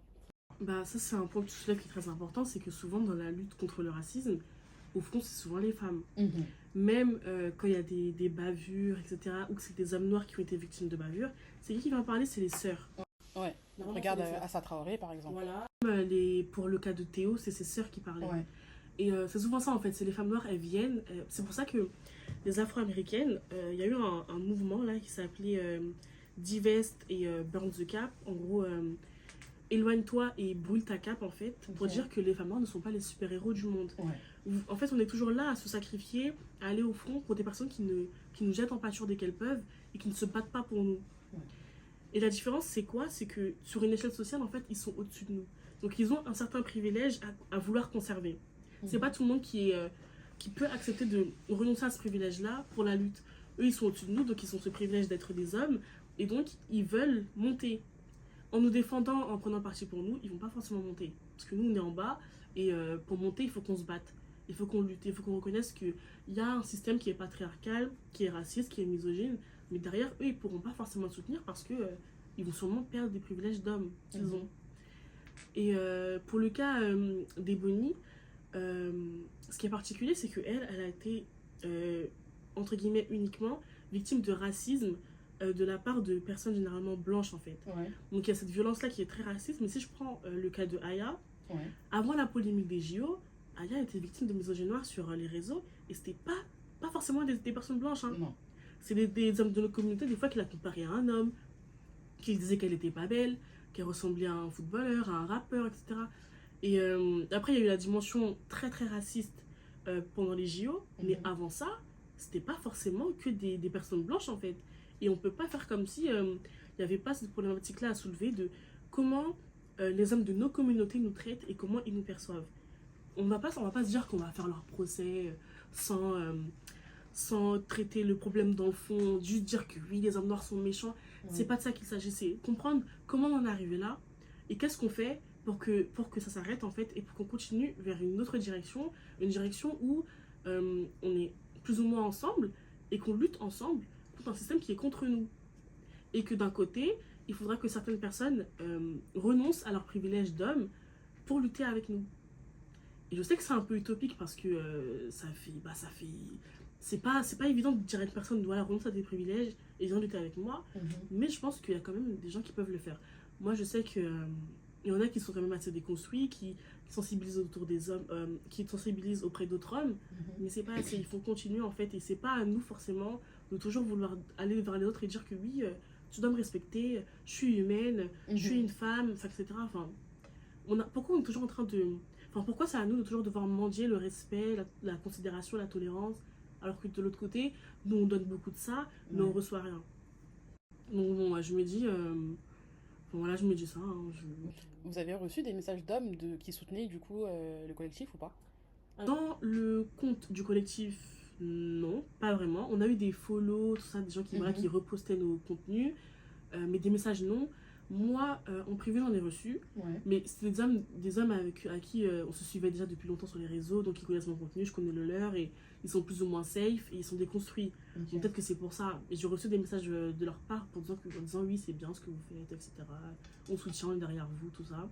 Bah ça c'est un point que tu soulèves qui est très important, c'est que souvent dans la lutte contre le racisme, au fond c'est souvent les femmes. Même quand il y a des bavures, etc., ou que c'est des hommes noirs qui ont été victimes de bavures, c'est qui va en parler, c'est les sœurs. Ouais, regarde Assa Traoré par exemple. Voilà. Pour le cas de Théo, c'est ses sœurs qui parlaient. Et c'est souvent ça en fait, c'est les femmes noires, elles viennent. C'est pour ça que les Afro-Américaines, il y a eu un mouvement là qui s'appelait Divest et Burn the Cap. En gros, éloigne-toi et brûle ta cape en fait, pour dire que les femmes noires ne sont pas les super-héros du monde. En fait, on est toujours là à se sacrifier, à aller au front pour des personnes qui nous jettent en pâture dès qu'elles peuvent et qui ne se battent pas pour nous. Et la différence, c'est quoi? C'est que sur une échelle sociale, en fait, ils sont au-dessus de nous. Donc, ils ont un certain privilège à vouloir conserver. C'est pas tout le monde qui peut accepter de renoncer à ce privilège-là pour la lutte. Eux, ils sont au-dessus de nous, donc ils ont ce privilège d'être des hommes, et donc ils veulent monter. En nous défendant, en prenant parti pour nous, ils vont pas forcément monter. Parce que nous, on est en bas, et pour monter, il faut qu'on se batte. Il faut qu'on lutte, il faut qu'on reconnaisse qu'il y a un système qui est patriarcal, qui est raciste, qui est misogyne, mais derrière, eux, ils pourront pas forcément le soutenir parce que ils vont sûrement perdre des privilèges d'hommes qu'ils ont. Et pour le cas d'Ebony, ce qui est particulier, c'est qu'elle, elle a été, entre guillemets, uniquement victime de racisme de la part de personnes généralement blanches, en fait. Donc il y a cette violence-là qui est très raciste, mais si je prends le cas de Aya, avant la polémique des JO, Aya était victime de misogynie noire sur les réseaux, et c'était pas forcément des personnes blanches. Hein. Non. C'est des hommes de notre communauté, des fois, qui la comparaient à un homme, qui disaient qu'elle était pas belle, qu'elle ressemblait à un footballeur, à un rappeur, etc. Et après, il y a eu la dimension très très raciste pendant les JO, mais avant ça, c'était pas forcément que des personnes blanches en fait. Et on peut pas faire comme si il n'y avait pas cette problématique-là à soulever de comment les hommes de nos communautés nous traitent et comment ils nous perçoivent. On va pas se dire qu'on va faire leur procès sans traiter le problème dans le fond, juste dire que oui, les hommes noirs sont méchants. C'est pas de ça qu'il s'agit, c'est comprendre comment on en est arrivé là et qu'est-ce qu'on fait pour que ça s'arrête en fait et pour qu'on continue vers une autre direction, une direction où on est plus ou moins ensemble et qu'on lutte ensemble contre un système qui est contre nous. Et que d'un côté, il faudra que certaines personnes renoncent à leur privilège d'homme pour lutter avec nous. Et je sais que c'est un peu utopique parce que ça fait c'est pas évident de dire à une personne voilà, renonce à tes privilèges et viens lutter avec moi, mais je pense qu'il y a quand même des gens qui peuvent le faire. Moi je sais que il y en a qui sont quand même assez déconstruits, qui sensibilisent autour des hommes, qui sensibilisent auprès d'autres hommes, mais c'est pas assez, il faut continuer en fait, et c'est pas à nous forcément de toujours vouloir aller vers les autres et dire que oui, tu dois me respecter, je suis humaine, je suis une femme, etc. Enfin, pourquoi on est toujours en train de... Enfin, pourquoi c'est à nous de toujours devoir mendier le respect, la considération, la tolérance, alors que de l'autre côté, nous on donne beaucoup de ça, mais on reçoit rien. Donc bon, je me dis... voilà, je me dis ça. Hein, Vous avez reçu des messages d'hommes qui soutenaient du coup le collectif ou pas? Dans le compte du collectif, non, pas vraiment. On a eu des follow, tout ça, des gens qui repostaient nos contenus, mais des messages non. Moi, en privé, j'en ai reçu, mais c'est des hommes à qui on se suivait déjà depuis longtemps sur les réseaux, donc ils connaissent mon contenu, je connais le leur, et ils sont plus ou moins safe, et ils sont déconstruits. Donc peut-être que c'est pour ça. Et j'ai reçu des messages de leur part en disant oui, c'est bien ce que vous faites, etc. On soutient, on est derrière vous, tout ça.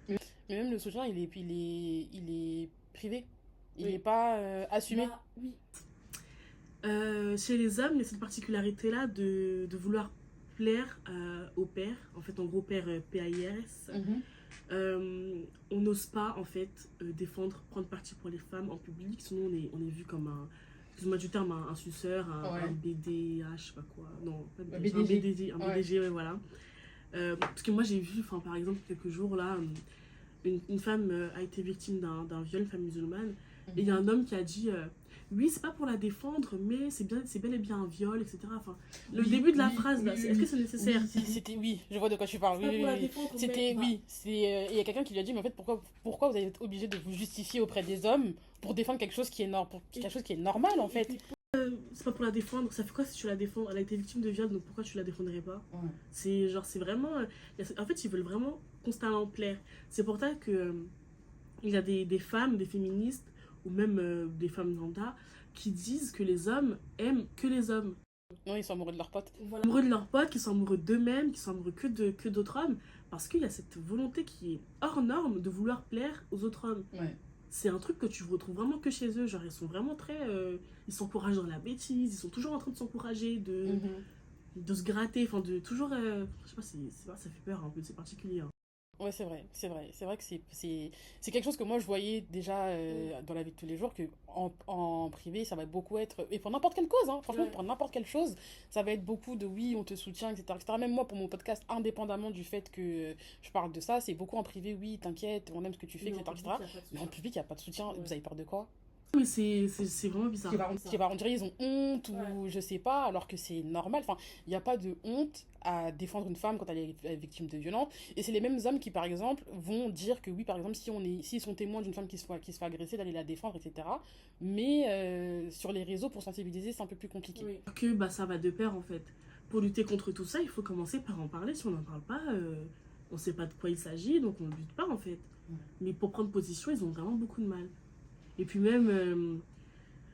Mais même le soutien, il est privé. Il n'est pas assumé. Bah, oui. Chez les hommes, il y a cette particularité-là de vouloir plaire au père, en fait, en gros, père PAIRS. On n'ose pas, en fait, défendre, prendre parti pour les femmes en public, sinon on est vu comme excuse-moi du terme, un suceur, un BDH, je sais pas quoi. Non, pas BDH, un BDG, ouais, voilà. Parce que moi, j'ai vu, par exemple, quelques jours, là, une femme a été victime d'un viol, une femme musulmane, et il y a un homme qui a dit oui, c'est pas pour la défendre, mais c'est bel et bien un viol, etc. Enfin, le début de la phrase, là, est-ce que c'est nécessaire? Oui, je vois de quoi tu parles. C'était, il y a quelqu'un qui lui a dit, mais en fait, pourquoi vous êtes obligé de vous justifier auprès des hommes pour défendre quelque chose qui est normal, en fait? C'est pas pour la défendre, ça fait quoi si tu la défends? Elle a été victime de viol, donc pourquoi tu la défendrais pas? C'est vraiment... en fait, ils veulent vraiment constamment plaire. C'est pour ça que il y a des femmes, des féministes, ou même des femmes lambda, qui disent que les hommes aiment que les hommes. Non, ils sont amoureux de leurs potes. Voilà. Amoureux de leurs potes, qui sont amoureux d'eux-mêmes, qui sont amoureux que d'autres hommes, parce qu'il y a cette volonté qui est hors norme de vouloir plaire aux autres hommes. C'est un truc que tu retrouves vraiment que chez eux. Genre, ils sont vraiment très... ils s'encouragent dans la bêtise, ils sont toujours en train de s'encourager, de se gratter, enfin, de toujours... je sais pas, ça fait peur un peu, c'est particulier. Hein. Ouais, c'est vrai, c'est vrai. C'est vrai que c'est quelque chose que moi je voyais déjà Mm. dans la vie de tous les jours, que en privé, ça va beaucoup être, et pour n'importe quelle cause, hein, franchement, Ouais. pour n'importe quelle chose, ça va être beaucoup de oui, on te soutient, etc., etc. Même moi, pour mon podcast, indépendamment du fait que je parle de ça, c'est beaucoup en privé, oui, t'inquiète, on aime ce que tu fais, Mais en etc., public, etc. il n'y a pas de Mais en soutien. public, il n'y a pas de soutien. Ouais. Vous avez peur de quoi? Mais c'est vraiment bizarre. Qui va, on dirait ils ont honte Ouais. ou je sais pas, alors que c'est normal. Enfin, il n'y a pas de honte à défendre une femme quand elle est victime de violence. Et c'est les mêmes hommes qui, par exemple, vont dire que oui, par exemple, s'ils sont témoins d'une femme qui se fait agresser, d'aller la défendre, etc. Mais sur les réseaux, pour sensibiliser, c'est un peu plus compliqué. Oui. Que bah, ça va de pair en fait. Pour lutter contre tout ça, il faut commencer par en parler. Si on n'en parle pas, on ne sait pas de quoi il s'agit, donc on ne lutte pas en fait. Ouais. Mais pour prendre position, ils ont vraiment beaucoup de mal. Et puis même,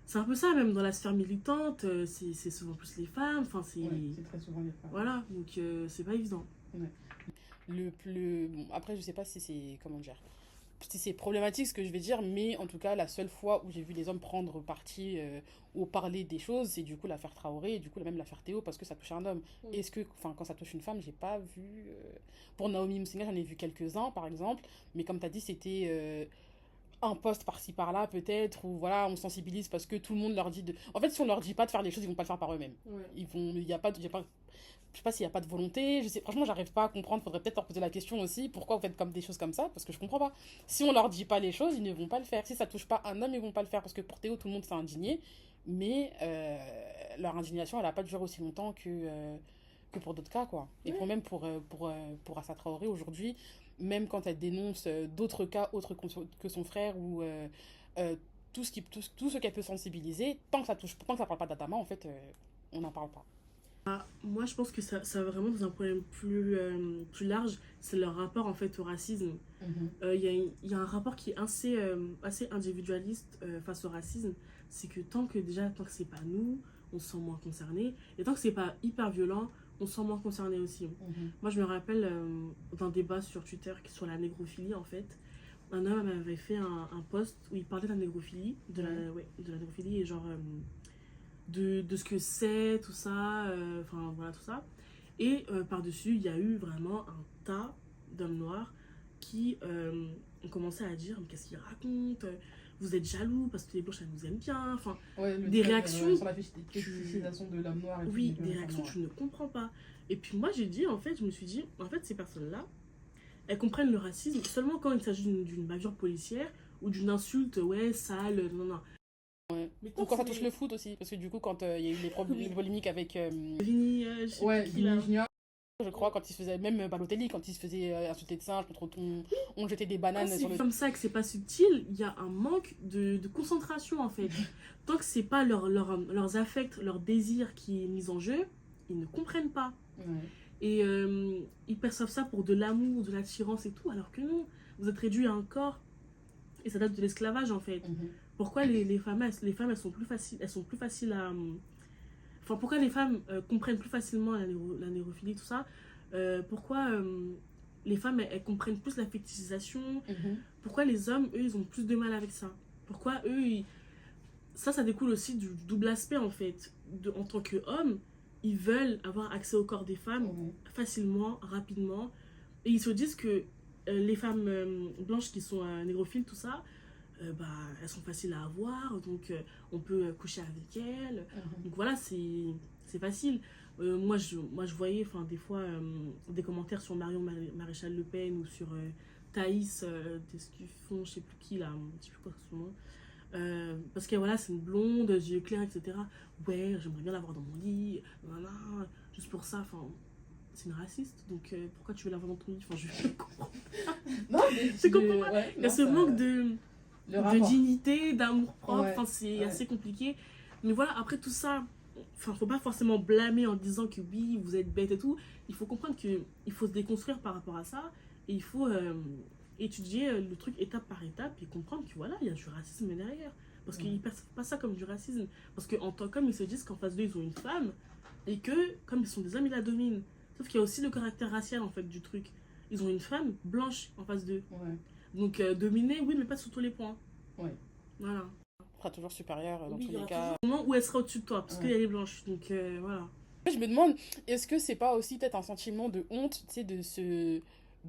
c'est un peu ça, même dans la sphère militante, c'est souvent plus les femmes. Enfin, c'est. Ouais, c'est très souvent les femmes. Voilà, donc c'est pas évident. Ouais. Bon, après, je sais pas si c'est. Comment dire? Si c'est problématique ce que je vais dire, mais en tout cas, la seule fois où j'ai vu les hommes prendre parti ou parler des choses, c'est du coup l'affaire Traoré et du coup même l'affaire Théo parce que ça touche un homme. Mm. Est-ce que, enfin, quand ça touche une femme, j'ai pas vu. Pour Naomi Moussina, j'en ai vu quelques-uns par exemple, mais comme tu as dit, c'était un poste par-ci par-là peut-être, ou voilà, on sensibilise parce que tout le monde leur dit de. En fait, si on leur dit pas de faire les choses, ils vont pas le faire par eux-mêmes. Ouais. Il y a pas, je sais pas s'il y a pas de volonté, je sais, franchement, j'arrive pas à comprendre, faudrait peut-être leur poser la question aussi, pourquoi vous faites comme des choses comme ça, parce que je comprends pas. Si on leur dit pas les choses, ils ne vont pas le faire. Si ça touche pas un homme, ils vont pas le faire, parce que pour Théo, tout le monde s'est indigné, mais leur indignation, elle a pas duré aussi longtemps que pour d'autres cas, quoi. Et Ouais. même pour Assa Traoré, aujourd'hui, même quand elle dénonce d'autres cas autres que son frère, ou tout ce qu'elle peut sensibiliser, tant que ça parle pas d'Adama, en fait, on n'en parle pas. Moi, je pense que ça va vraiment dans un problème plus large, c'est leur rapport en fait au racisme. Mhm. Il y a un rapport qui est assez individualiste face au racisme. C'est que tant que c'est pas nous, on se sent moins concerné. Et tant que c'est pas hyper violent, on se sent moins concerné aussi. Mhm. Moi, je me rappelle d'un débat sur Twitter sur la négrophilie en fait. Un homme avait fait un post où il parlait de la négrophilie, Mhm. ouais, de la négrophilie et genre de ce que c'est, tout ça, enfin voilà, tout ça. Et par-dessus, il y a eu vraiment un tas d'hommes noirs qui ont commencé à dire mais qu'est-ce qu'il raconte, vous êtes jaloux parce que les blanches elles nous aiment bien, enfin Ouais, des réactions sur la tu... fétichisation de l'homme noir et oui, de des la femme réactions noire. tu ne comprends pas. Et puis moi j'ai dit en fait, je me suis dit en fait ces personnes là elles comprennent le racisme seulement quand il s'agit d'une bavure policière ou d'une insulte ouais sale, non non. Ouais. Mais Ou tant que quand ça c'est touche le foot aussi, parce que du coup, quand il y a eu les oui, polémiques avec, Vini, je sais ouais, plus qui là. Vinny Junior, je crois, quand il se faisait, même Balotelli, quand il se faisait insulter de singe, contre on jetait des Quand bananes sur c'est le. comme ça que c'est pas subtil, il y a un manque de concentration en fait. Tant que c'est pas leurs affects, leur désir qui est mis en jeu, ils ne comprennent pas. Ouais. Et ils perçoivent ça pour de l'amour, de l'attirance et tout, alors que non. Vous êtes réduit à un corps et ça date de l'esclavage en fait. Mhm. Pourquoi les femmes elles sont plus faciles à. Enfin, pourquoi les femmes comprennent plus facilement la nérophilie, tout ça pourquoi les femmes elles comprennent plus la fétichisation. Mhm. Pourquoi les hommes, eux, ils ont plus de mal avec ça. Pourquoi eux, ça découle aussi du double aspect en fait. En tant qu'hommes, ils veulent avoir accès au corps des femmes Mhm. facilement, rapidement. Et ils se disent que les femmes blanches qui sont négrophiles, tout ça, bah, elles sont faciles à avoir, donc on peut coucher avec elles. Mhm. Donc voilà, c'est facile. Moi, je voyais des fois des commentaires sur Marion Maréchal Le Pen ou sur Thaïs, ce qu'ils font, je sais plus qui là, je sais plus quoi son nom. Parce que voilà, c'est une blonde, yeux clairs, etc. Ouais, j'aimerais bien l'avoir dans mon lit, voilà, juste pour ça, enfin, c'est une raciste, donc pourquoi tu veux l'avoir dans ton lit? Enfin, je comprends. Non, mais Je comprends pas. ouais, Il y a non, ce ça. manque Le de rapport. dignité, d'amour propre, Ouais, enfin, c'est ouais. assez compliqué. Mais voilà, après tout ça, enfin, faut pas forcément blâmer en disant que oui, vous êtes bête et tout. Il faut comprendre que il faut se déconstruire par rapport à ça et il faut étudier le truc étape par étape et comprendre que voilà, il y a du racisme derrière. Parce qu'ils ne perçoivent pas ça comme du racisme. Parce qu'en tant qu'homme, ils se disent qu'en face d'eux, ils ont une femme et que, comme ils sont des hommes, ils la dominent. Sauf qu'il y a aussi le caractère racial en fait du truc. Ils ont une femme blanche en face d'eux. Ouais. Donc dominée, oui, mais pas sur tous les points. Ouais. Voilà. Sera toujours supérieur dans Oui, tous il y les aura cas. toujours un moment où elle sera au-dessus de toi, parce Ouais. qu'elle est blanche. Donc voilà. Je me demande, est-ce que c'est pas aussi peut-être un sentiment de honte, tu sais,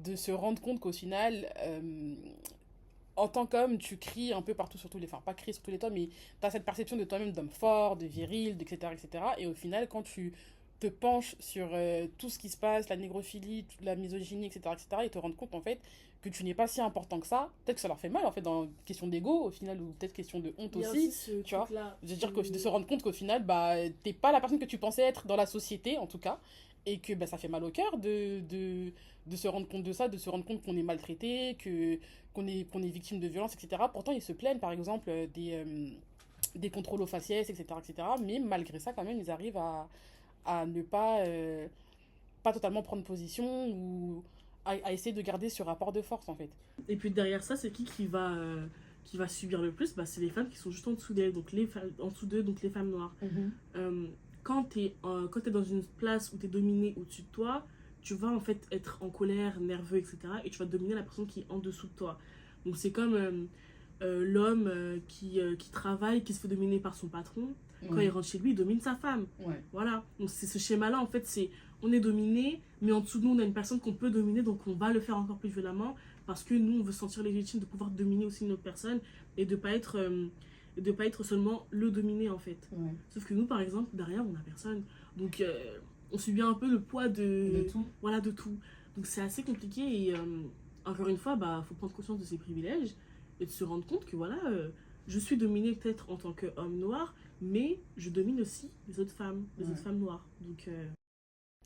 de se rendre compte qu'au final, en tant qu'homme, tu cries un peu partout sur tous les... Enfin, pas crier sur tous les toits, mais tu as cette perception de toi-même d'homme fort, de viril, etc., etc. Et au final, quand tu te penches sur tout ce qui se passe, la négrophilie, la misogynie, etc., etc., et te rendre compte, en fait, que tu n'es pas si important que ça, peut-être que ça leur fait mal, en fait, dans question d'ego, au final, ou peut-être question de honte Il y a aussi aussi, ce tu vois. truc-là. Je veux dire que de se rendre compte qu'au final, bah, t'es pas la personne que tu pensais être dans la société, en tout cas, et que bah, ça fait mal au cœur de se rendre compte de ça, de se rendre compte qu'on est maltraité, qu'on est victime de violences, etc. Pourtant, ils se plaignent, par exemple, des contrôles aux faciès, etc., etc. Mais malgré ça, quand même, ils arrivent à ne pas totalement prendre position ou à essayer de garder ce rapport de force, en fait. Et puis derrière ça, c'est qui va subir le plus, bah, c'est les femmes qui sont juste en dessous d'elles, donc en dessous d'eux, donc les femmes noires. Mhm. Euh, quand t'es dans une place où t'es dominé au-dessus de toi, tu vas en fait être en colère, nerveux, etc. Et tu vas dominer la personne qui est en dessous de toi. Donc c'est comme l'homme qui travaille, qui se fait dominer par son patron. Quand il rentre chez lui, il domine sa femme. Ouais. Voilà. Donc c'est ce schéma-là, en fait, c'est on est dominé, mais en dessous de nous, on a une personne qu'on peut dominer, donc on va le faire encore plus violemment parce que nous, on veut se sentir légitime de pouvoir dominer aussi une autre personne et de pas être seulement le dominé, en fait. Ouais. Sauf que nous, par exemple, derrière, on n'a personne. Donc, on subit un peu le poids de tout. voilà, de tout. Donc, c'est assez compliqué. Et encore une fois, bah, faut prendre conscience de ses privilèges et de se rendre compte que voilà, je suis dominée peut-être en tant qu'homme noir, mais je domine aussi les autres femmes, les Ouais. autres femmes noires. Donc,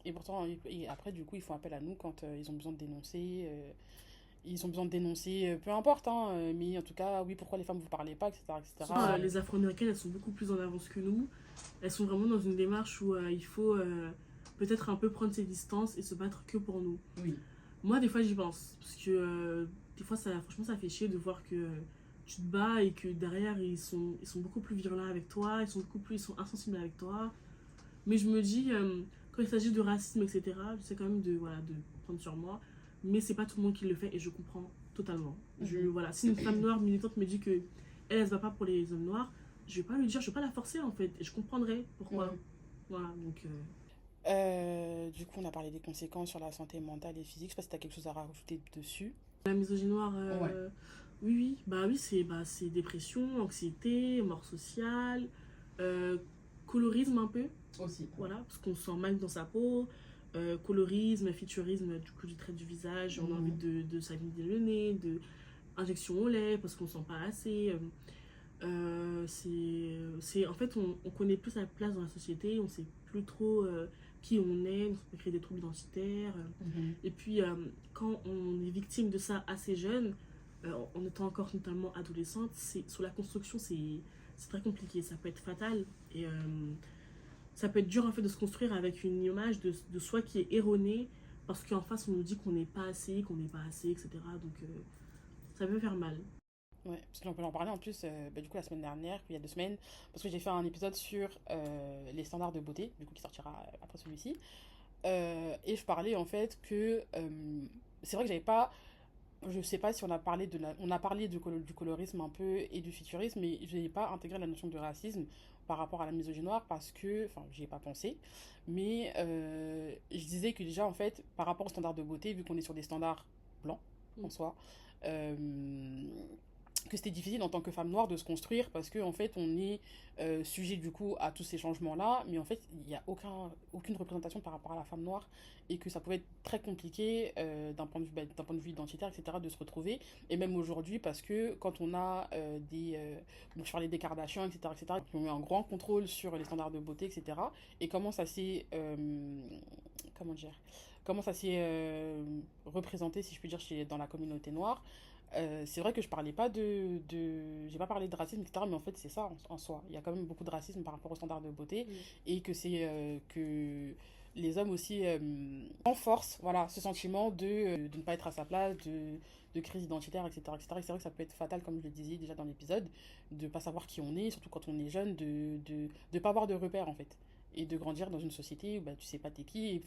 Et pourtant, et après, du coup, ils font appel à nous quand ils ont besoin de dénoncer. Ils ont besoin de dénoncer, peu importe, hein, mais en tout cas, oui, pourquoi les femmes vous parlez pas, etc., etc. les Afro-Américaines, elles sont beaucoup plus en avance que nous. Elles sont vraiment dans une démarche où il faut peut-être un peu prendre ses distances et se battre que pour nous. Oui. Moi, des fois, j'y pense. Parce que des fois, franchement, ça fait chier de voir que tu te bats et que derrière, ils sont beaucoup plus virulents avec toi, ils sont insensibles avec toi. Mais je me dis, quand il s'agit de racisme, etc., j'essaie quand même voilà, de prendre sur moi. Mais c'est pas tout le monde qui le fait et je comprends totalement. Voilà, si une femme noire militante me dit que elle se bat pas pour les hommes noirs, je vais pas lui dire, je vais pas la forcer en fait. Et je comprendrai pourquoi. Mhm. Voilà, donc. Du coup, on a parlé des conséquences sur la santé mentale et physique. Je sais pas si tu as quelque chose à rajouter dessus. La misogynie noire, Ouais. oui, oui, c'est dépression, anxiété, mort sociale, euh, colorisme un peu, Aussi. voilà, parce qu'on se sent mal dans sa peau, colorisme, featurisme, du coup, du trait du visage, on a envie de s'aligner le nez, de injection au lait parce qu'on sent pas assez. En fait, on connaît plus sa place dans la société, on sait plus trop qui on est, on peut créer des troubles identitaires. Et puis, quand on est victime de ça assez jeune, en étant encore notamment adolescente, sur la construction, c'est très compliqué. Ça peut être fatal et ça peut être dur en fait de se construire avec une image de soi qui est erronée parce qu'en face, on nous dit qu'on n'est pas assez, etc. Donc, ça peut faire mal. Ouais, parce qu'on peut en parler en plus, bah, du coup, la semaine dernière, il y a 2 semaines, parce que j'ai fait un épisode sur les standards de beauté, du coup, qui sortira après celui-ci. Et je parlais en fait que c'est vrai que j'avais pas. Je sais pas si on a parlé on a parlé du colorisme un peu et du futurisme, mais je n'ai pas intégré la notion de racisme par rapport à la misogynie noire parce que, enfin, j'y ai pas pensé, mais je disais que déjà en fait, par rapport aux standards de beauté, vu qu'on est sur des standards blancs en soi, euh, que c'était difficile en tant que femme noire de se construire parce que en fait on est sujet du coup à tous ces changements là, mais en fait il n'y a aucune représentation par rapport à la femme noire et que ça pouvait être très compliqué d'un point de vue identitaire, etc., de se retrouver. Et même aujourd'hui, parce que quand on a donc je parlais des Kardashians, etc., qui ont eu un grand contrôle sur les standards de beauté, etc., et comment ça s'est comment dire comment ça s'est représenté, si je puis dire, dans la communauté noire. C'est vrai que je parlais pas j'ai pas parlé de racisme, etc., mais en fait, c'est ça en soi. Il y a quand même beaucoup de racisme par rapport aux standards de beauté et que c'est que les hommes aussi renforcent voilà, ce sentiment de ne pas être à sa place, de crise identitaire, etc., etc. Et c'est vrai que ça peut être fatal, comme je le disais déjà dans l'épisode, de pas savoir qui on est, surtout quand on est jeune, de pas avoir de repères en fait. Et de grandir dans une société où bah, tu sais pas t'es qui.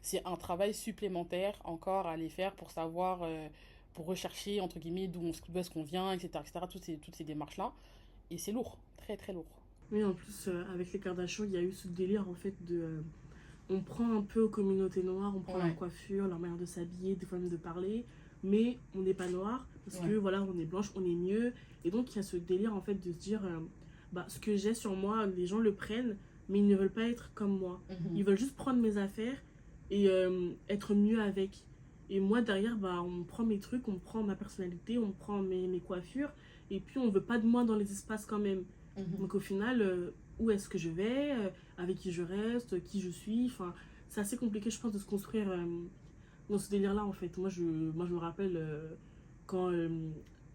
C'est un travail supplémentaire encore à aller faire pour savoir pour rechercher, entre guillemets, d'où est-ce qu'on vient, etc., etc., toutes ces démarches-là. Et c'est lourd, très très lourd. Oui, en plus, avec les Kardashians, il y a eu ce délire en fait on prend un peu aux communautés noires, on prend Ouais. leur coiffure, leur manière de s'habiller, des fois même de parler, mais on n'est pas noir parce que Ouais. voilà, on est blanche, on est mieux. Et donc il y a ce délire en fait de se dire bah, ce que j'ai sur moi, les gens le prennent, mais ils ne veulent pas être comme moi. Ils veulent juste prendre mes affaires et être mieux avec. Et moi derrière, bah, on prend mes trucs, on prend ma personnalité, on prend mes coiffures, et puis on veut pas de moi dans les espaces quand même. Donc au final, où est-ce que je vais, avec qui je reste, qui je suis, enfin, c'est assez compliqué je pense de se construire dans ce délire là en fait. Moi je me rappelle quand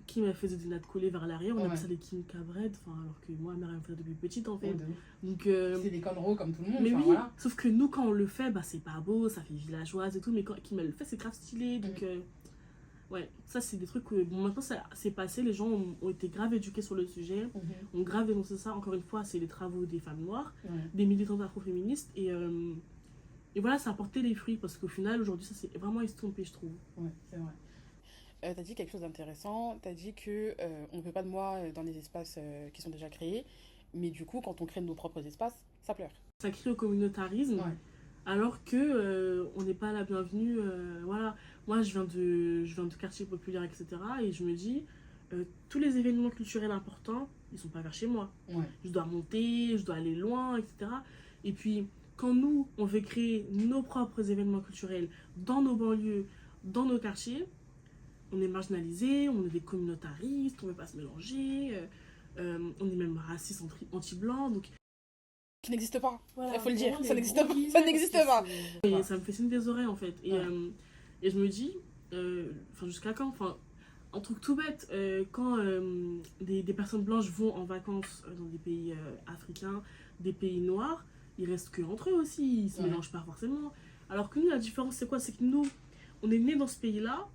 Kim elle faisait des nattes collées vers l'arrière, on Ouais. appelait ça des Kim Cabred, enfin, alors que moi ma mère elle me faisait depuis petite en fait. Ouais, de ouf. Donc C'est des cornrows comme tout le monde. mais enfin, oui, voilà. sauf que nous quand on le fait, bah c'est pas beau, ça fait villageoise et tout, mais quand Kim elle le fait c'est grave stylé, donc ouais, ça c'est des trucs que bon, maintenant ça c'est passé, les gens ont été grave éduqués sur le sujet, ont grave dénoncé ça. Encore une fois, c'est les travaux des femmes noires, Ouais. des militantes afroféministes, et voilà, ça a porté les fruits parce qu'au final, aujourd'hui, ça s'est vraiment estompé, je trouve. Ouais, c'est vrai. T'as dit quelque chose d'intéressant. T'as dit que on ne veut pas de moi dans les espaces qui sont déjà créés, mais du coup, quand on crée nos propres espaces, ça pleure. Ça crie au communautarisme, Ouais. alors que on n'est pas la bienvenue. Voilà, moi je viens de quartier populaire, etc. Et je me dis, tous les événements culturels importants, ils sont pas vers chez moi. Ouais. Je dois monter, je dois aller loin, etc. Et puis, quand nous, on veut créer nos propres événements culturels dans nos banlieues, dans nos quartiers, on est marginalisé, on est des communautaristes, on ne veut pas se mélanger, on est même raciste, anti-blanc. Donc, Qui n'existe pas. voilà, Il faut le dire, vraiment ça des n'existe gros pas. guillemets, Ça parce n'existe que pas. et ça me fait signe des oreilles en fait. Ouais. Et je me dis, jusqu'à quand, un truc tout bête, quand des personnes blanches vont en vacances dans des pays africains, des pays noirs, ils restent que entre eux aussi, ils se Ouais. mélangent pas forcément. Alors que nous, la différence c'est quoi? C'est que nous, on est nés dans ce pays-là,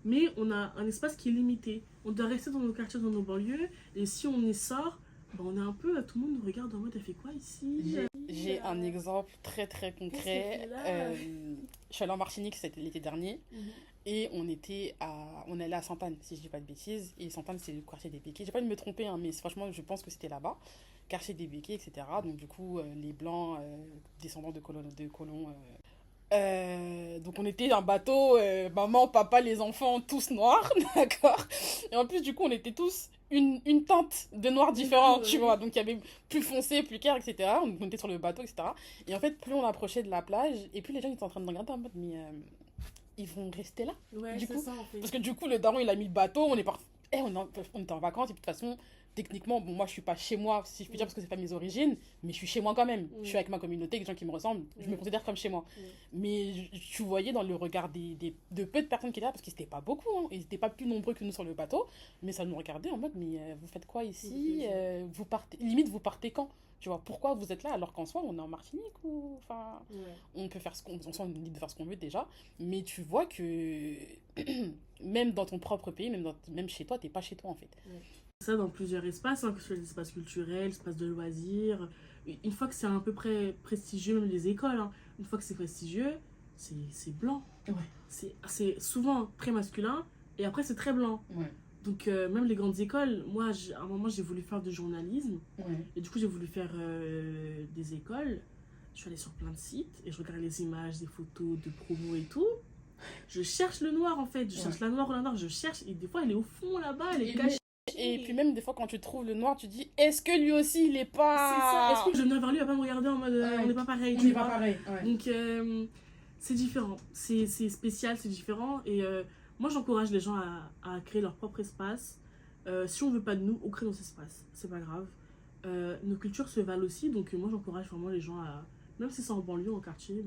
mais on a un espace qui est limité. On doit rester dans nos quartiers, dans nos banlieues, et si on y sort, bah, on est un peu, tout le monde nous regarde en mode, elle fait quoi ici? J'ai un exemple très très concret. Qu'est-ce qu'elle fait là Je suis allée en Martinique, c'était l'été dernier, et on allait à Sainte-Anne, si je dis pas de bêtises. Et Sainte-Anne, c'est le quartier des Béquets. J'ai pas envie de me tromper, hein, mais franchement, je pense que c'était là-bas. Quartier des Béquets, etc. Donc, du coup, les Blancs, descendants de colons. Donc, on était un bateau, maman, papa, les enfants, tous noirs, d'accord. Et en plus, du coup, on était tous une teinte de noir différente, tu vois. Donc, il y avait plus foncé, plus clair, etc. On était sur le bateau, etc. Et en fait, plus on approchait de la plage, et plus les gens étaient en train de regarder en mode, mais ils vont rester là. Ouais, Du c'est coup, ça en fait. parce que du coup, le daron, il a mis le bateau, on était en vacances, et puis de toute façon, techniquement, bon, moi, je suis pas chez moi, si je puis dire, parce que c'est pas mes origines, mais je suis chez moi quand même. Je suis avec ma communauté, avec des gens qui me ressemblent, je me considère comme chez moi. Mais tu voyais dans le regard de peu de personnes qui étaient là, parce qu'ils n'étaient pas beaucoup, hein, ils n'étaient pas plus nombreux que nous sur le bateau, mais ça nous regardait en mode, mais vous faites quoi ici? Vous partez, limite, vous partez quand? Tu vois, pourquoi vous êtes là alors qu'en soi, on est en Martinique ou... Enfin, on peut faire ce qu'on... On est libre de faire ce qu'on veut déjà, mais tu vois que même dans ton propre pays, même chez toi, t'es pas chez toi en fait. Ça dans plusieurs espaces, hein, que ce soit les espaces culturels, espaces de loisirs. Une fois que c'est à peu près prestigieux, même les écoles, hein, une fois que c'est prestigieux, c'est blanc. Ouais. C'est souvent très masculin et après c'est très blanc. Ouais. Donc même les grandes écoles, moi à un moment j'ai voulu faire du journalisme Ouais. et du coup j'ai voulu faire des écoles. Je suis allée sur plein de sites et je regarde les images, des photos de promos et tout. Je cherche le noir en fait, je cherche la noire ou la noire, je cherche et des fois elle est au fond là-bas, elle est cachée. Et puis même des fois quand tu trouves le noir, tu dis est-ce que lui aussi il est pas... C'est ça, est-ce que je viens vers lui, il va pas me regarder en mode on n'est pas pareil, tu vois. pareil. Ouais. Donc c'est différent, c'est spécial, c'est différent et moi j'encourage les gens à créer leur propre espace. Si on veut pas de nous, on crée nos espaces, c'est pas grave. Nos cultures se valent aussi, donc moi j'encourage vraiment les gens à, même si c'est en banlieue, en quartier,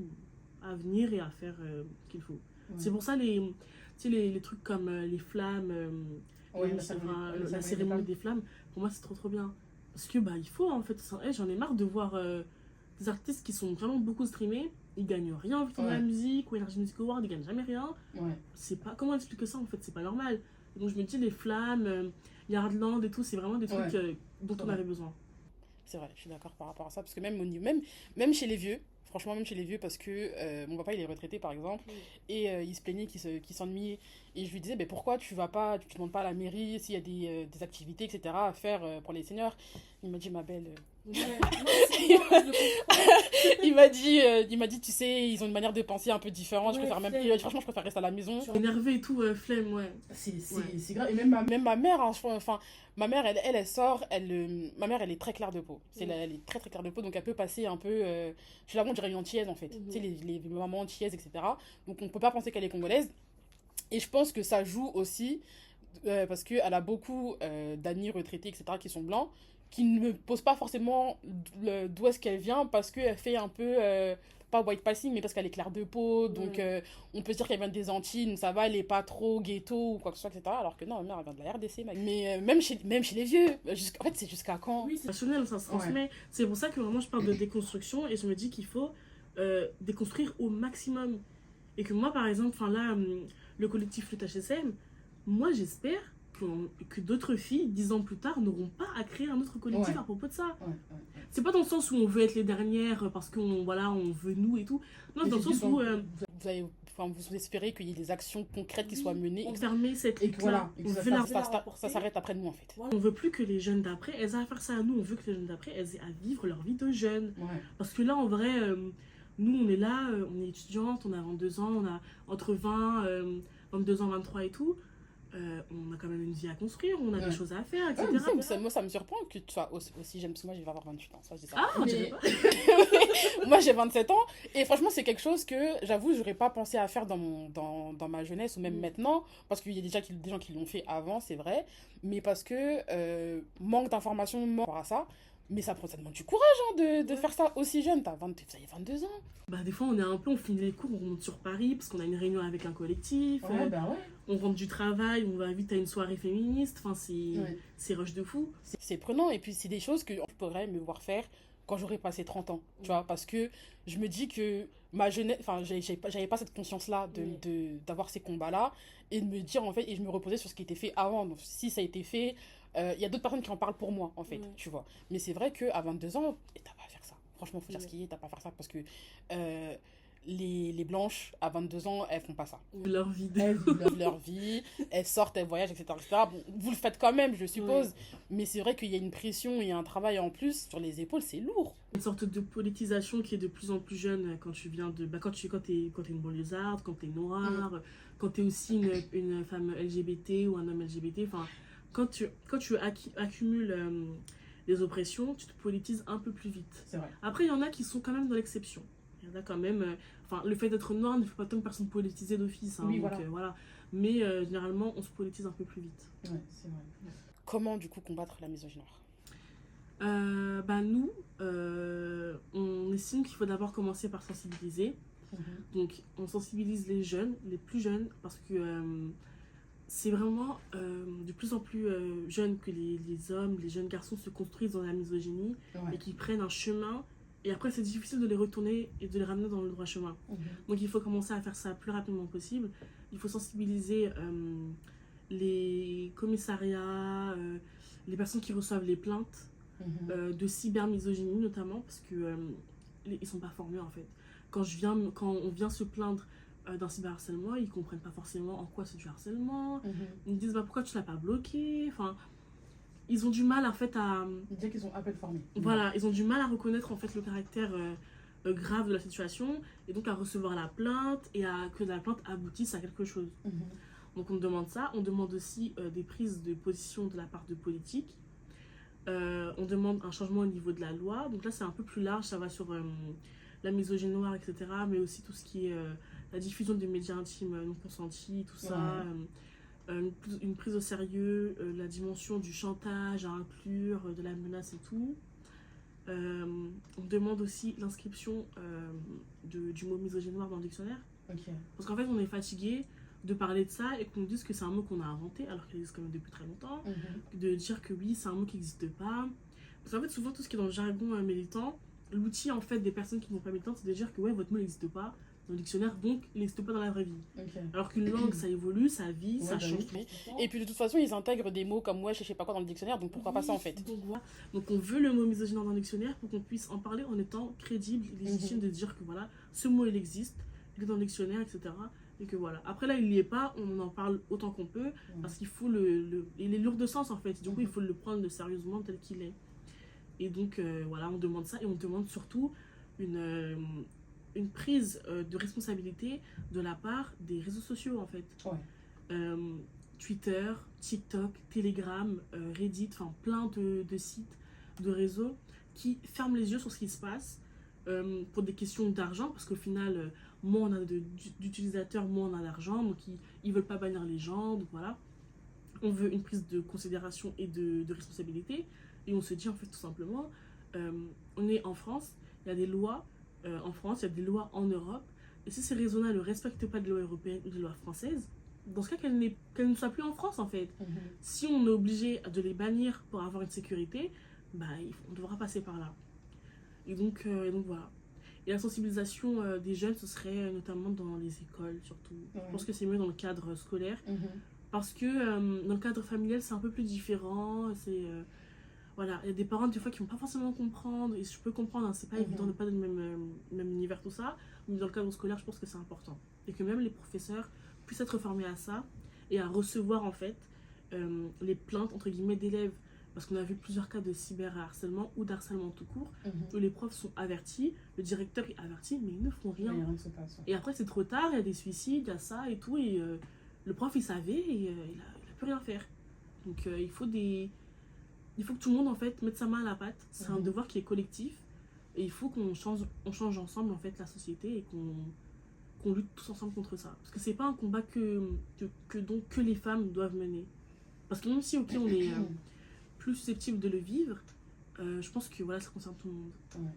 à venir et à faire ce qu'il faut. Ouais. C'est pour ça les trucs comme les flammes, la cérémonie des flammes, pour moi c'est trop bien. Parce que bah il faut en fait, j'en ai marre de voir des artistes qui sont vraiment beaucoup streamés, ils gagnent rien en fait dans la musique ou Energy Music Award, ils gagnent jamais rien. C'est pas, comment expliquer ça en fait, c'est pas normal. Donc je me dis les flammes, Yardland et tout, c'est vraiment des trucs dont on avait besoin. C'est vrai, je suis d'accord par rapport à ça, parce que même chez les vieux, franchement même chez les vieux, parce que mon papa il est retraité par exemple, et il se plaignait qu'il s'ennuyait, Et je lui disais, mais pourquoi tu demandes pas à la mairie s'il y a des activités, etc. à faire pour les seniors. Il m'a dit, ma belle. Ouais, non, c'est moi, je le comprends. Il m'a dit, tu sais, ils ont une manière de penser un peu différente. Ouais, Franchement, je préfère rester à la maison. Énervé et tout, flemme, ouais. C'est grave. Et même ma mère, hein, enfin, ma mère, elle sort, ma mère, elle est très claire de peau. Elle est très très claire de peau, donc elle peut passer un peu, je la on dirait une antillaise en fait. Tu sais, les mamans antillaises, etc. Donc on peut pas penser qu'elle est congolaise. Et je pense que ça joue aussi, parce qu'elle a beaucoup d'amis retraités, etc., qui sont blancs, qui ne posent pas forcément d'où est-ce qu'elle vient, parce qu'elle fait un peu, pas white passing, mais parce qu'elle est claire de peau, donc on peut se dire qu'elle vient des Antilles, donc ça va, elle est pas trop ghetto ou quoi que ce soit, etc. Alors que non, ma mère, elle vient de la RDC, mec. Mais même chez les vieux, en fait, c'est jusqu'à quand? Oui, c'est rationnel, ça se transmet. Ouais. C'est pour ça que vraiment je parle de déconstruction et je me dis qu'il faut déconstruire au maximum. Et que moi, par exemple, là, le collectif Lutte HSM, moi, j'espère que d'autres filles, 10 ans plus tard, n'auront pas à créer un autre collectif à propos de ça. C'est pas dans le sens où on veut être les dernières parce qu'on on veut nous et tout. Non, c'est dans le sens où... vous espérez qu'il y ait des actions concrètes qui soient menées. On fermer cette lutte là. Ça s'arrête après nous, en fait. On veut plus que les jeunes d'après, elles aient à faire ça à nous. On veut que les jeunes d'après, elles aient à vivre leur vie de jeunes. Parce que là, en vrai... nous, on est là, on est étudiante, on a 22 ans, on a entre 22 ans, 23 et tout. On a quand même une vie à construire, on a des choses à faire, etc. Moi, ça me surprend que tu sois aussi jeune, parce que moi, je vais avoir 28 ans. Ça, je dis ça. Ah, mais... Moi, j'ai 27 ans, et franchement, c'est quelque chose que, j'avoue, j'aurais pas pensé à faire dans ma jeunesse, ou même maintenant, parce qu'il y a déjà des gens qui l'ont fait avant, c'est vrai, mais parce que manque d'informations par rapport à ça. Mais ça demande du courage de faire ça aussi jeune. Vous avez 22 ans. Des fois, on finit les cours, on remonte sur Paris parce qu'on a une réunion avec un collectif. On rentre du travail, on va vite à une soirée féministe. C'est rush de fou. C'est prenant. Et puis, c'est des choses que je pourrais me voir faire quand j'aurai passé 30 ans. Tu vois, parce que je me dis que ma jeunesse... Enfin, j'avais pas cette conscience-là d'avoir ces combats-là. Et de me dire, en fait, et je me reposais sur ce qui était fait avant. Donc, si ça a été fait... y a d'autres personnes qui en parlent pour moi, en fait, tu vois. Mais c'est vrai qu'à 22 ans, t'as pas à faire ça. Franchement, faut dire ce qu'il y a, t'as pas à faire ça parce que les blanches, à 22 ans, elles font pas ça. Leur vie. Elles vivent leur vie, elles sortent, elles voyagent, etc. Bon, vous le faites quand même, je suppose. Mais c'est vrai qu'il y a une pression et un travail en plus sur les épaules, c'est lourd. Une sorte de politisation qui est de plus en plus jeune quand tu viens de... quand t'es une banlieusarde, quand t'es noire, quand t'es aussi une femme LGBT ou un homme LGBT, enfin... Quand tu accumules les oppressions, tu te politises un peu plus vite. C'est vrai. Après, il y en a qui sont quand même dans l'exception. Il y en a quand même... le fait d'être noir ne fait pas tant que personne politisée d'office. Hein, oui, donc, voilà. Mais généralement, on se politise un peu plus vite. Ouais, c'est vrai. Comment, du coup, combattre la misogynie noire ? Nous, on estime qu'il faut d'abord commencer par sensibiliser. Donc, on sensibilise les jeunes, les plus jeunes, parce que... c'est vraiment de plus en plus jeune que les hommes, les jeunes garçons se construisent dans la misogynie et qui prennent un chemin. Et après, c'est difficile de les retourner et de les ramener dans le droit chemin. Donc, il faut commencer à faire ça le plus rapidement possible. Il faut sensibiliser les commissariats, les personnes qui reçoivent les plaintes de cybermisogynie notamment, parce qu'ils ne sont pas formés en fait. Quand on vient se plaindre d'un cyberharcèlement, ils comprennent pas forcément en quoi c'est du harcèlement. Ils me disent pourquoi tu l'as pas bloqué. Enfin, ils ont du mal en fait à dire qu'ils sont à peine formés. Voilà, ils ont du mal à reconnaître en fait le caractère grave de la situation et donc à recevoir la plainte et à que la plainte aboutisse à quelque chose. Donc on demande ça. On demande aussi des prises de position de la part de politiques. On demande un changement au niveau de la loi. Donc là c'est un peu plus large, ça va sur la misogynie noire, etc. Mais aussi tout ce qui est la diffusion des médias intimes non consentis, tout ça. Une prise au sérieux, la dimension du chantage à inclure, de la menace et tout. On demande aussi l'inscription du mot misogynie noire dans le dictionnaire. Parce qu'en fait, on est fatigué de parler de ça et qu'on nous dise que c'est un mot qu'on a inventé alors qu'il existe quand même depuis très longtemps. De dire que oui, c'est un mot qui n'existe pas. Parce qu'en fait, souvent, tout ce qui est dans le jargon militant, l'outil en fait des personnes qui n'ont pas militantes, c'est de dire que ouais, votre mot n'existe pas dans le dictionnaire, donc il n'existe pas dans la vraie vie. Alors qu'une langue, ça évolue, ça vit, ça change. Et puis de toute façon, ils intègrent des mots comme wesh, je sais pas quoi dans le dictionnaire, donc pourquoi pas ça en fait. Donc on veut le mot misogyne dans le dictionnaire pour qu'on puisse en parler en étant crédible et légitime de dire que voilà, ce mot il existe, il est dans le dictionnaire, etc. Et que voilà. Après là, il n'y est pas, on en parle autant qu'on peut, parce qu'il faut il est lourd de sens en fait. Du coup, il faut le prendre sérieusement tel qu'il est. Et donc, voilà, on demande ça et on demande surtout une, euh, une prise de responsabilité de la part des réseaux sociaux en fait. Ouais. Euh, Twitter, TikTok, Telegram, Reddit, enfin plein de sites, de réseaux qui ferment les yeux sur ce qui se passe pour des questions d'argent, parce qu'au final, moins on a d'utilisateurs, moins on a d'argent, donc ils veulent pas bannir les gens, donc voilà. On veut une prise de considération et de responsabilité, et on se dit en fait tout simplement, on est en France, il y a des lois en France, il y a des lois en Europe, et si ces réseaux-là ne respectent pas des lois européennes ou des lois françaises, dans ce cas qu'elles ne soient plus en France en fait. Si on est obligé de les bannir pour avoir une sécurité, bah, on devra passer par là. Et donc voilà. Et la sensibilisation des jeunes, ce serait notamment dans les écoles surtout. Je pense que c'est mieux dans le cadre scolaire. Parce que dans le cadre familial, c'est un peu plus différent. Voilà, il y a des parents des fois qui vont pas forcément comprendre. Et je peux comprendre, hein, c'est pas évident de pas dans le même univers, tout ça. Mais dans le cadre scolaire, je pense que c'est important. Et que même les professeurs puissent être formés à ça et à recevoir en fait les plaintes entre guillemets d'élèves, parce qu'on a vu plusieurs cas de cyberharcèlement ou d'harcèlement tout court où les profs sont avertis, le directeur est averti mais ils ne font rien. Et après c'est trop tard, il y a des suicides, il y a ça et tout, et le prof il savait et il a plus rien à faire. Donc il faut que tout le monde en fait mette sa main à la pâte. C'est un devoir qui est collectif et il faut qu'on change ensemble en fait la société et qu'on lutte tous ensemble contre ça. Parce que c'est pas un combat que les femmes doivent mener. Parce que même si, ok, on est plus susceptible de le vivre, je pense que voilà, ça concerne tout le monde. Ouais.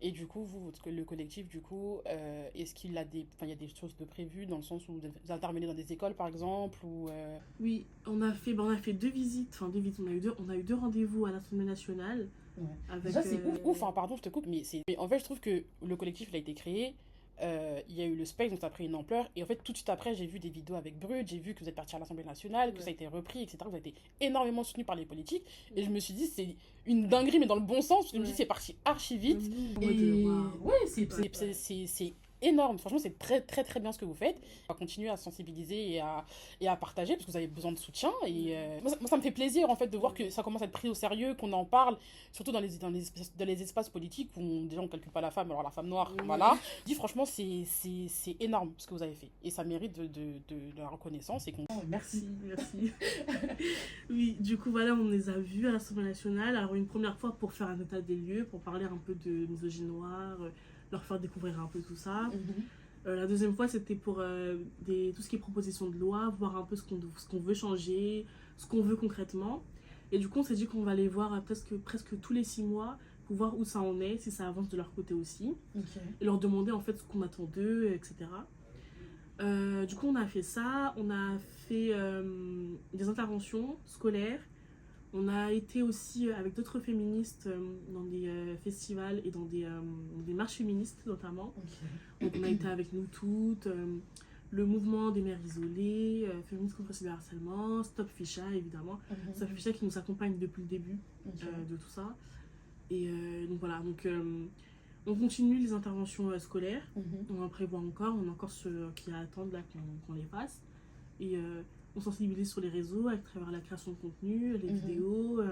Et du coup, le collectif, du coup, est-ce qu'il a il y a des choses de prévues dans le sens où vous intervenez dans des écoles, par exemple ou Oui, on a fait 2 visites. Enfin, 2 visites, on a eu 2 rendez-vous à l'Assemblée nationale. Ouais. Avec, déjà, c'est ouf, enfin, pardon, je te coupe, mais en fait, je trouve que le collectif, il a été créé. Il y a eu le Space, donc ça a pris une ampleur. Et en fait, tout de suite après, j'ai vu des vidéos avec Brut, j'ai vu que vous êtes parti à l'Assemblée nationale, que ça a été repris, etc. Vous avez été énormément soutenu par les politiques. Et je me suis dit, c'est une dinguerie, mais dans le bon sens. Je me suis dit, c'est parti archi vite. Et ouais, c'est énorme. Franchement, c'est très, très, très bien ce que vous faites. On va continuer à sensibiliser et à partager, parce que vous avez besoin de soutien. Et moi, ça me fait plaisir, en fait, de voir que ça commence à être pris au sérieux, qu'on en parle, surtout dans les espaces politiques où déjà on ne calcule pas la femme, alors la femme noire, voilà. Je dis, franchement, c'est énorme ce que vous avez fait. Et ça mérite de la reconnaissance. Et merci. Oui, du coup, voilà, on les a vus à l'Assemblée nationale. Alors, une première fois pour faire un état des lieux, pour parler un peu de misogynie noire, leur faire découvrir un peu tout ça. La deuxième fois, c'était pour tout ce qui est proposition de loi, voir un peu ce qu'on veut changer, ce qu'on veut concrètement. Et du coup, on s'est dit qu'on va les voir presque tous les 6 mois pour voir où ça en est, si ça avance de leur côté aussi. Et leur demander en fait ce qu'on attend d'eux, etc. Du coup, on a fait ça. On a fait des interventions scolaires. On a été aussi avec d'autres féministes dans des festivals et dans des marches féministes notamment. Donc on a été avec nous toutes, le mouvement des mères isolées, Féministes contre le cyberharcèlement, Stop Ficha évidemment. Stop Ficha qui nous accompagne depuis le début de tout ça. Et donc voilà, on continue les interventions scolaires, on en prévoit encore, on a encore ceux qui attendent là qu'on les fasse. Et on sensibilise sur les réseaux à travers la création de contenu, les vidéos,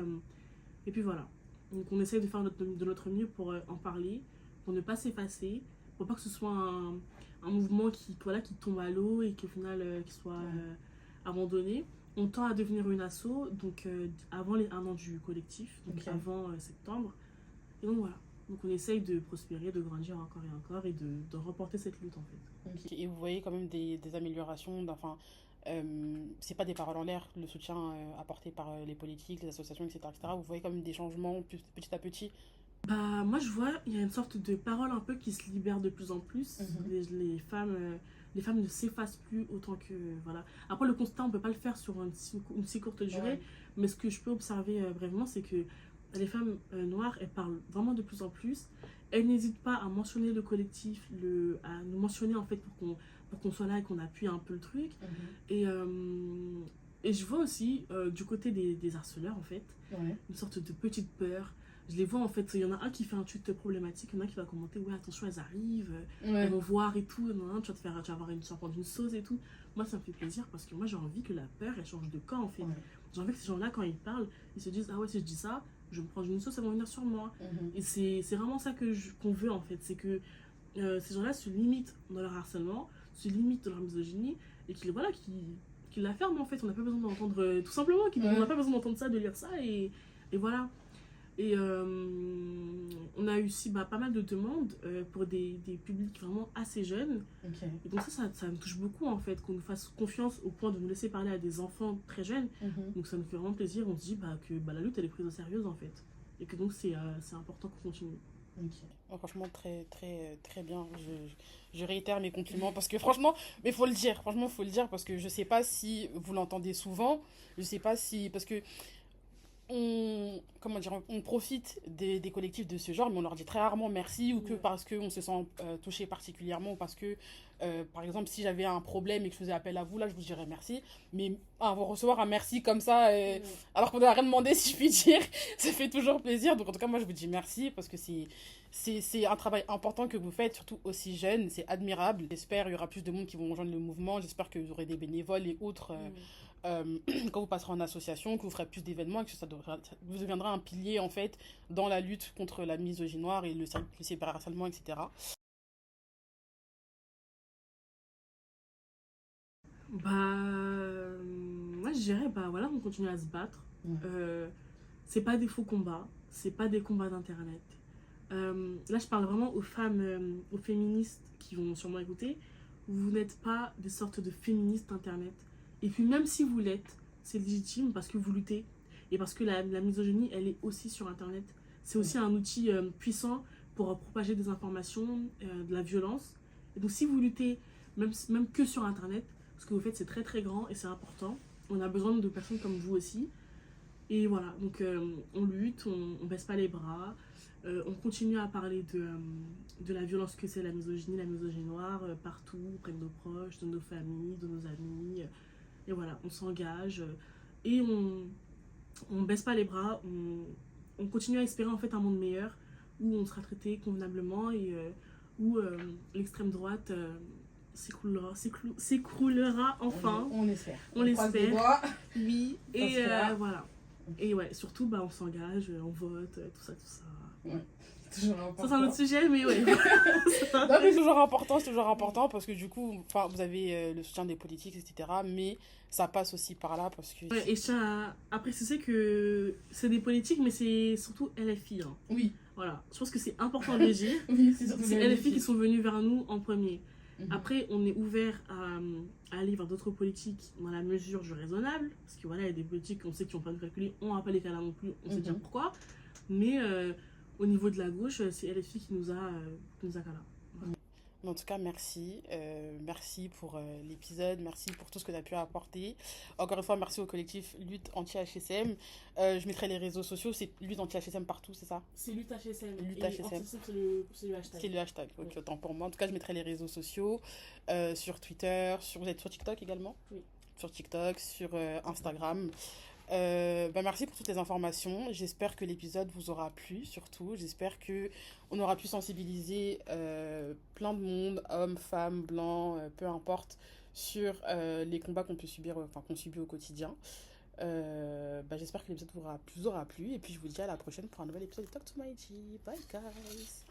et puis voilà. Donc on essaye de faire de notre mieux pour en parler, pour ne pas s'effacer, pour pas que ce soit un mouvement qui tombe à l'eau et qu'au final qu'il soit abandonné. On tend à devenir une asso, donc avant les 1 an du collectif, donc avant septembre. Et donc voilà. Donc on essaye de prospérer, de grandir encore et encore et de remporter cette lutte en fait. Et vous voyez quand même des améliorations, c'est pas des paroles en l'air, le soutien apporté par les politiques, les associations, etc., etc. Vous voyez quand même des changements petit à petit? Bah moi je vois, il y a une sorte de parole un peu qui se libère de plus en plus. Les femmes ne s'effacent plus autant que voilà. Après le constat on peut pas le faire sur une si courte durée, mais ce que je peux observer brièvement c'est que les femmes noires elles parlent vraiment de plus en plus. Elles n'hésitent pas à mentionner le collectif, à nous mentionner en fait pour qu'on soit là et qu'on appuie un peu le truc. Et je vois aussi du côté des harceleurs en fait une sorte de petite peur je les vois en fait, il y en a un qui fait un tweet problématique, il y en a un qui va commenter, ouais, attention, elles arrivent, elles Ouais. vont voir et tout, non, non, tu vas avoir tu vas prendre une sauce et tout. Moi, ça me fait plaisir parce que moi, j'ai envie que la peur, elle change de camp en fait. Ouais. J'ai envie que ces gens-là, quand ils parlent, ils se disent, ah ouais, si je dis ça, je vais me prendre une sauce, elles vont venir sur moi. Et c'est vraiment ça qu'on veut en fait, c'est que ces gens-là se limitent dans leur harcèlement, se limitent dans leur misogynie, et qu'ils voilà, qu'ils la ferment en fait. On n'a pas besoin d'entendre, tout simplement, on n'a pas besoin d'entendre ça, de lire ça, et voilà. Et on a eu aussi pas mal de demandes pour des publics vraiment assez jeunes. Ok. Et donc ça me touche beaucoup en fait, qu'on nous fasse confiance au point de nous laisser parler à des enfants très jeunes. Donc ça nous fait vraiment plaisir, on se dit que la lutte elle est prise au sérieux en fait. Et que donc c'est important qu'on continue. Ok. Oh, franchement, très, très, très bien. Je réitère mes compliments parce que franchement, mais faut le dire, franchement, faut le dire parce que je sais pas si vous l'entendez souvent, je sais pas si, parce que comment dire, on profite des collectifs de ce genre, mais on leur dit très rarement merci ou que Ouais. parce qu'on se sent touché particulièrement ou parce que, par exemple, si j'avais un problème et que je faisais appel à vous, là, je vous dirais merci. Mais recevoir un merci comme ça, alors qu'on n'a rien demandé, si je puis dire, ça fait toujours plaisir. Donc, en tout cas, moi, je vous dis merci parce que c'est un travail important que vous faites, surtout aussi jeune. C'est admirable. J'espère qu'il y aura plus de monde qui vont rejoindre le mouvement. J'espère que vous aurez des bénévoles et autres quand vous passerez en association, que vous ferez plus d'événements et que vous deviendrez un pilier en fait dans la lutte contre la misogynie noire et le cyberharcèlement, etc. Moi je dirais, voilà, on continue à se battre. Euh, c'est pas des faux combats, c'est pas des combats d'internet. Là, je parle vraiment aux femmes, aux féministes qui vont sûrement écouter. Vous n'êtes pas des sortes de féministes internet. Et puis, même si vous l'êtes, c'est légitime parce que vous luttez. Et parce que la misogynie, elle est aussi sur internet. C'est aussi un outil puissant pour propager des informations, de la violence. Et donc, si vous luttez, même que sur internet, ce que vous faites, c'est très très grand et c'est important. On a besoin de personnes comme vous aussi. Et voilà, donc on lutte, on baisse pas les bras, on continue à parler de la violence que c'est la misogynie noire, partout, auprès de nos proches, de nos familles, de nos amis. Et voilà, on s'engage et on baisse pas les bras, on continue à espérer en fait un monde meilleur où on sera traité convenablement et où l'extrême droite s'écroulera enfin. On espère. On l'espère. Oui, Parce et que là- voilà. Et ouais, surtout, on s'engage, on vote, tout ça, tout ça. Ouais. Toujours Ça, c'est un autre sujet, mais ouais. Non, mais c'est toujours important parce que du coup, enfin, vous avez le soutien des politiques, etc. Mais ça passe aussi par là parce que. Ouais, et ça, après, c'est que c'est des politiques, mais c'est surtout LFI. Hein. Oui, Voilà, je pense que c'est important de le dire. oui, c'est surtout C'est les LFI qui sont venus vers nous en premier. Mhm. Après, on est ouvert à aller vers d'autres politiques dans la mesure du raisonnable. Parce que voilà, il y a des politiques qu'on sait qui n'ont pas de calculer, on n'a pas les cas là non plus, on sait Mhm. dire pourquoi. Mais au niveau de la gauche, c'est LFI qui nous a calé. Voilà. Mais en tout cas, merci. Merci pour l'épisode. Merci pour tout ce que tu as pu apporter. Encore une fois, merci au collectif Lutte Anti-HSM. Je mettrai les réseaux sociaux. C'est Lutte Anti-HSM partout, c'est ça? C'est Lutte HSM. Lutte Et HSM. anti-sexisme, c'est le hashtag. C'est le hashtag. Ok, Oui. autant pour moi. En tout cas, je mettrai les réseaux sociaux sur Twitter. Vous êtes sur TikTok également? Oui. Sur TikTok, sur Instagram. Merci pour toutes les informations. J'espère que l'épisode vous aura plu, surtout. J'espère que on aura pu sensibiliser plein de monde, hommes, femmes, blancs, peu importe, sur les combats qu'on peut subir, enfin qu'on subit au quotidien. J'espère que l'épisode vous aura plu. Et puis je vous dis à la prochaine pour un nouvel épisode de Talk to My G. Bye guys!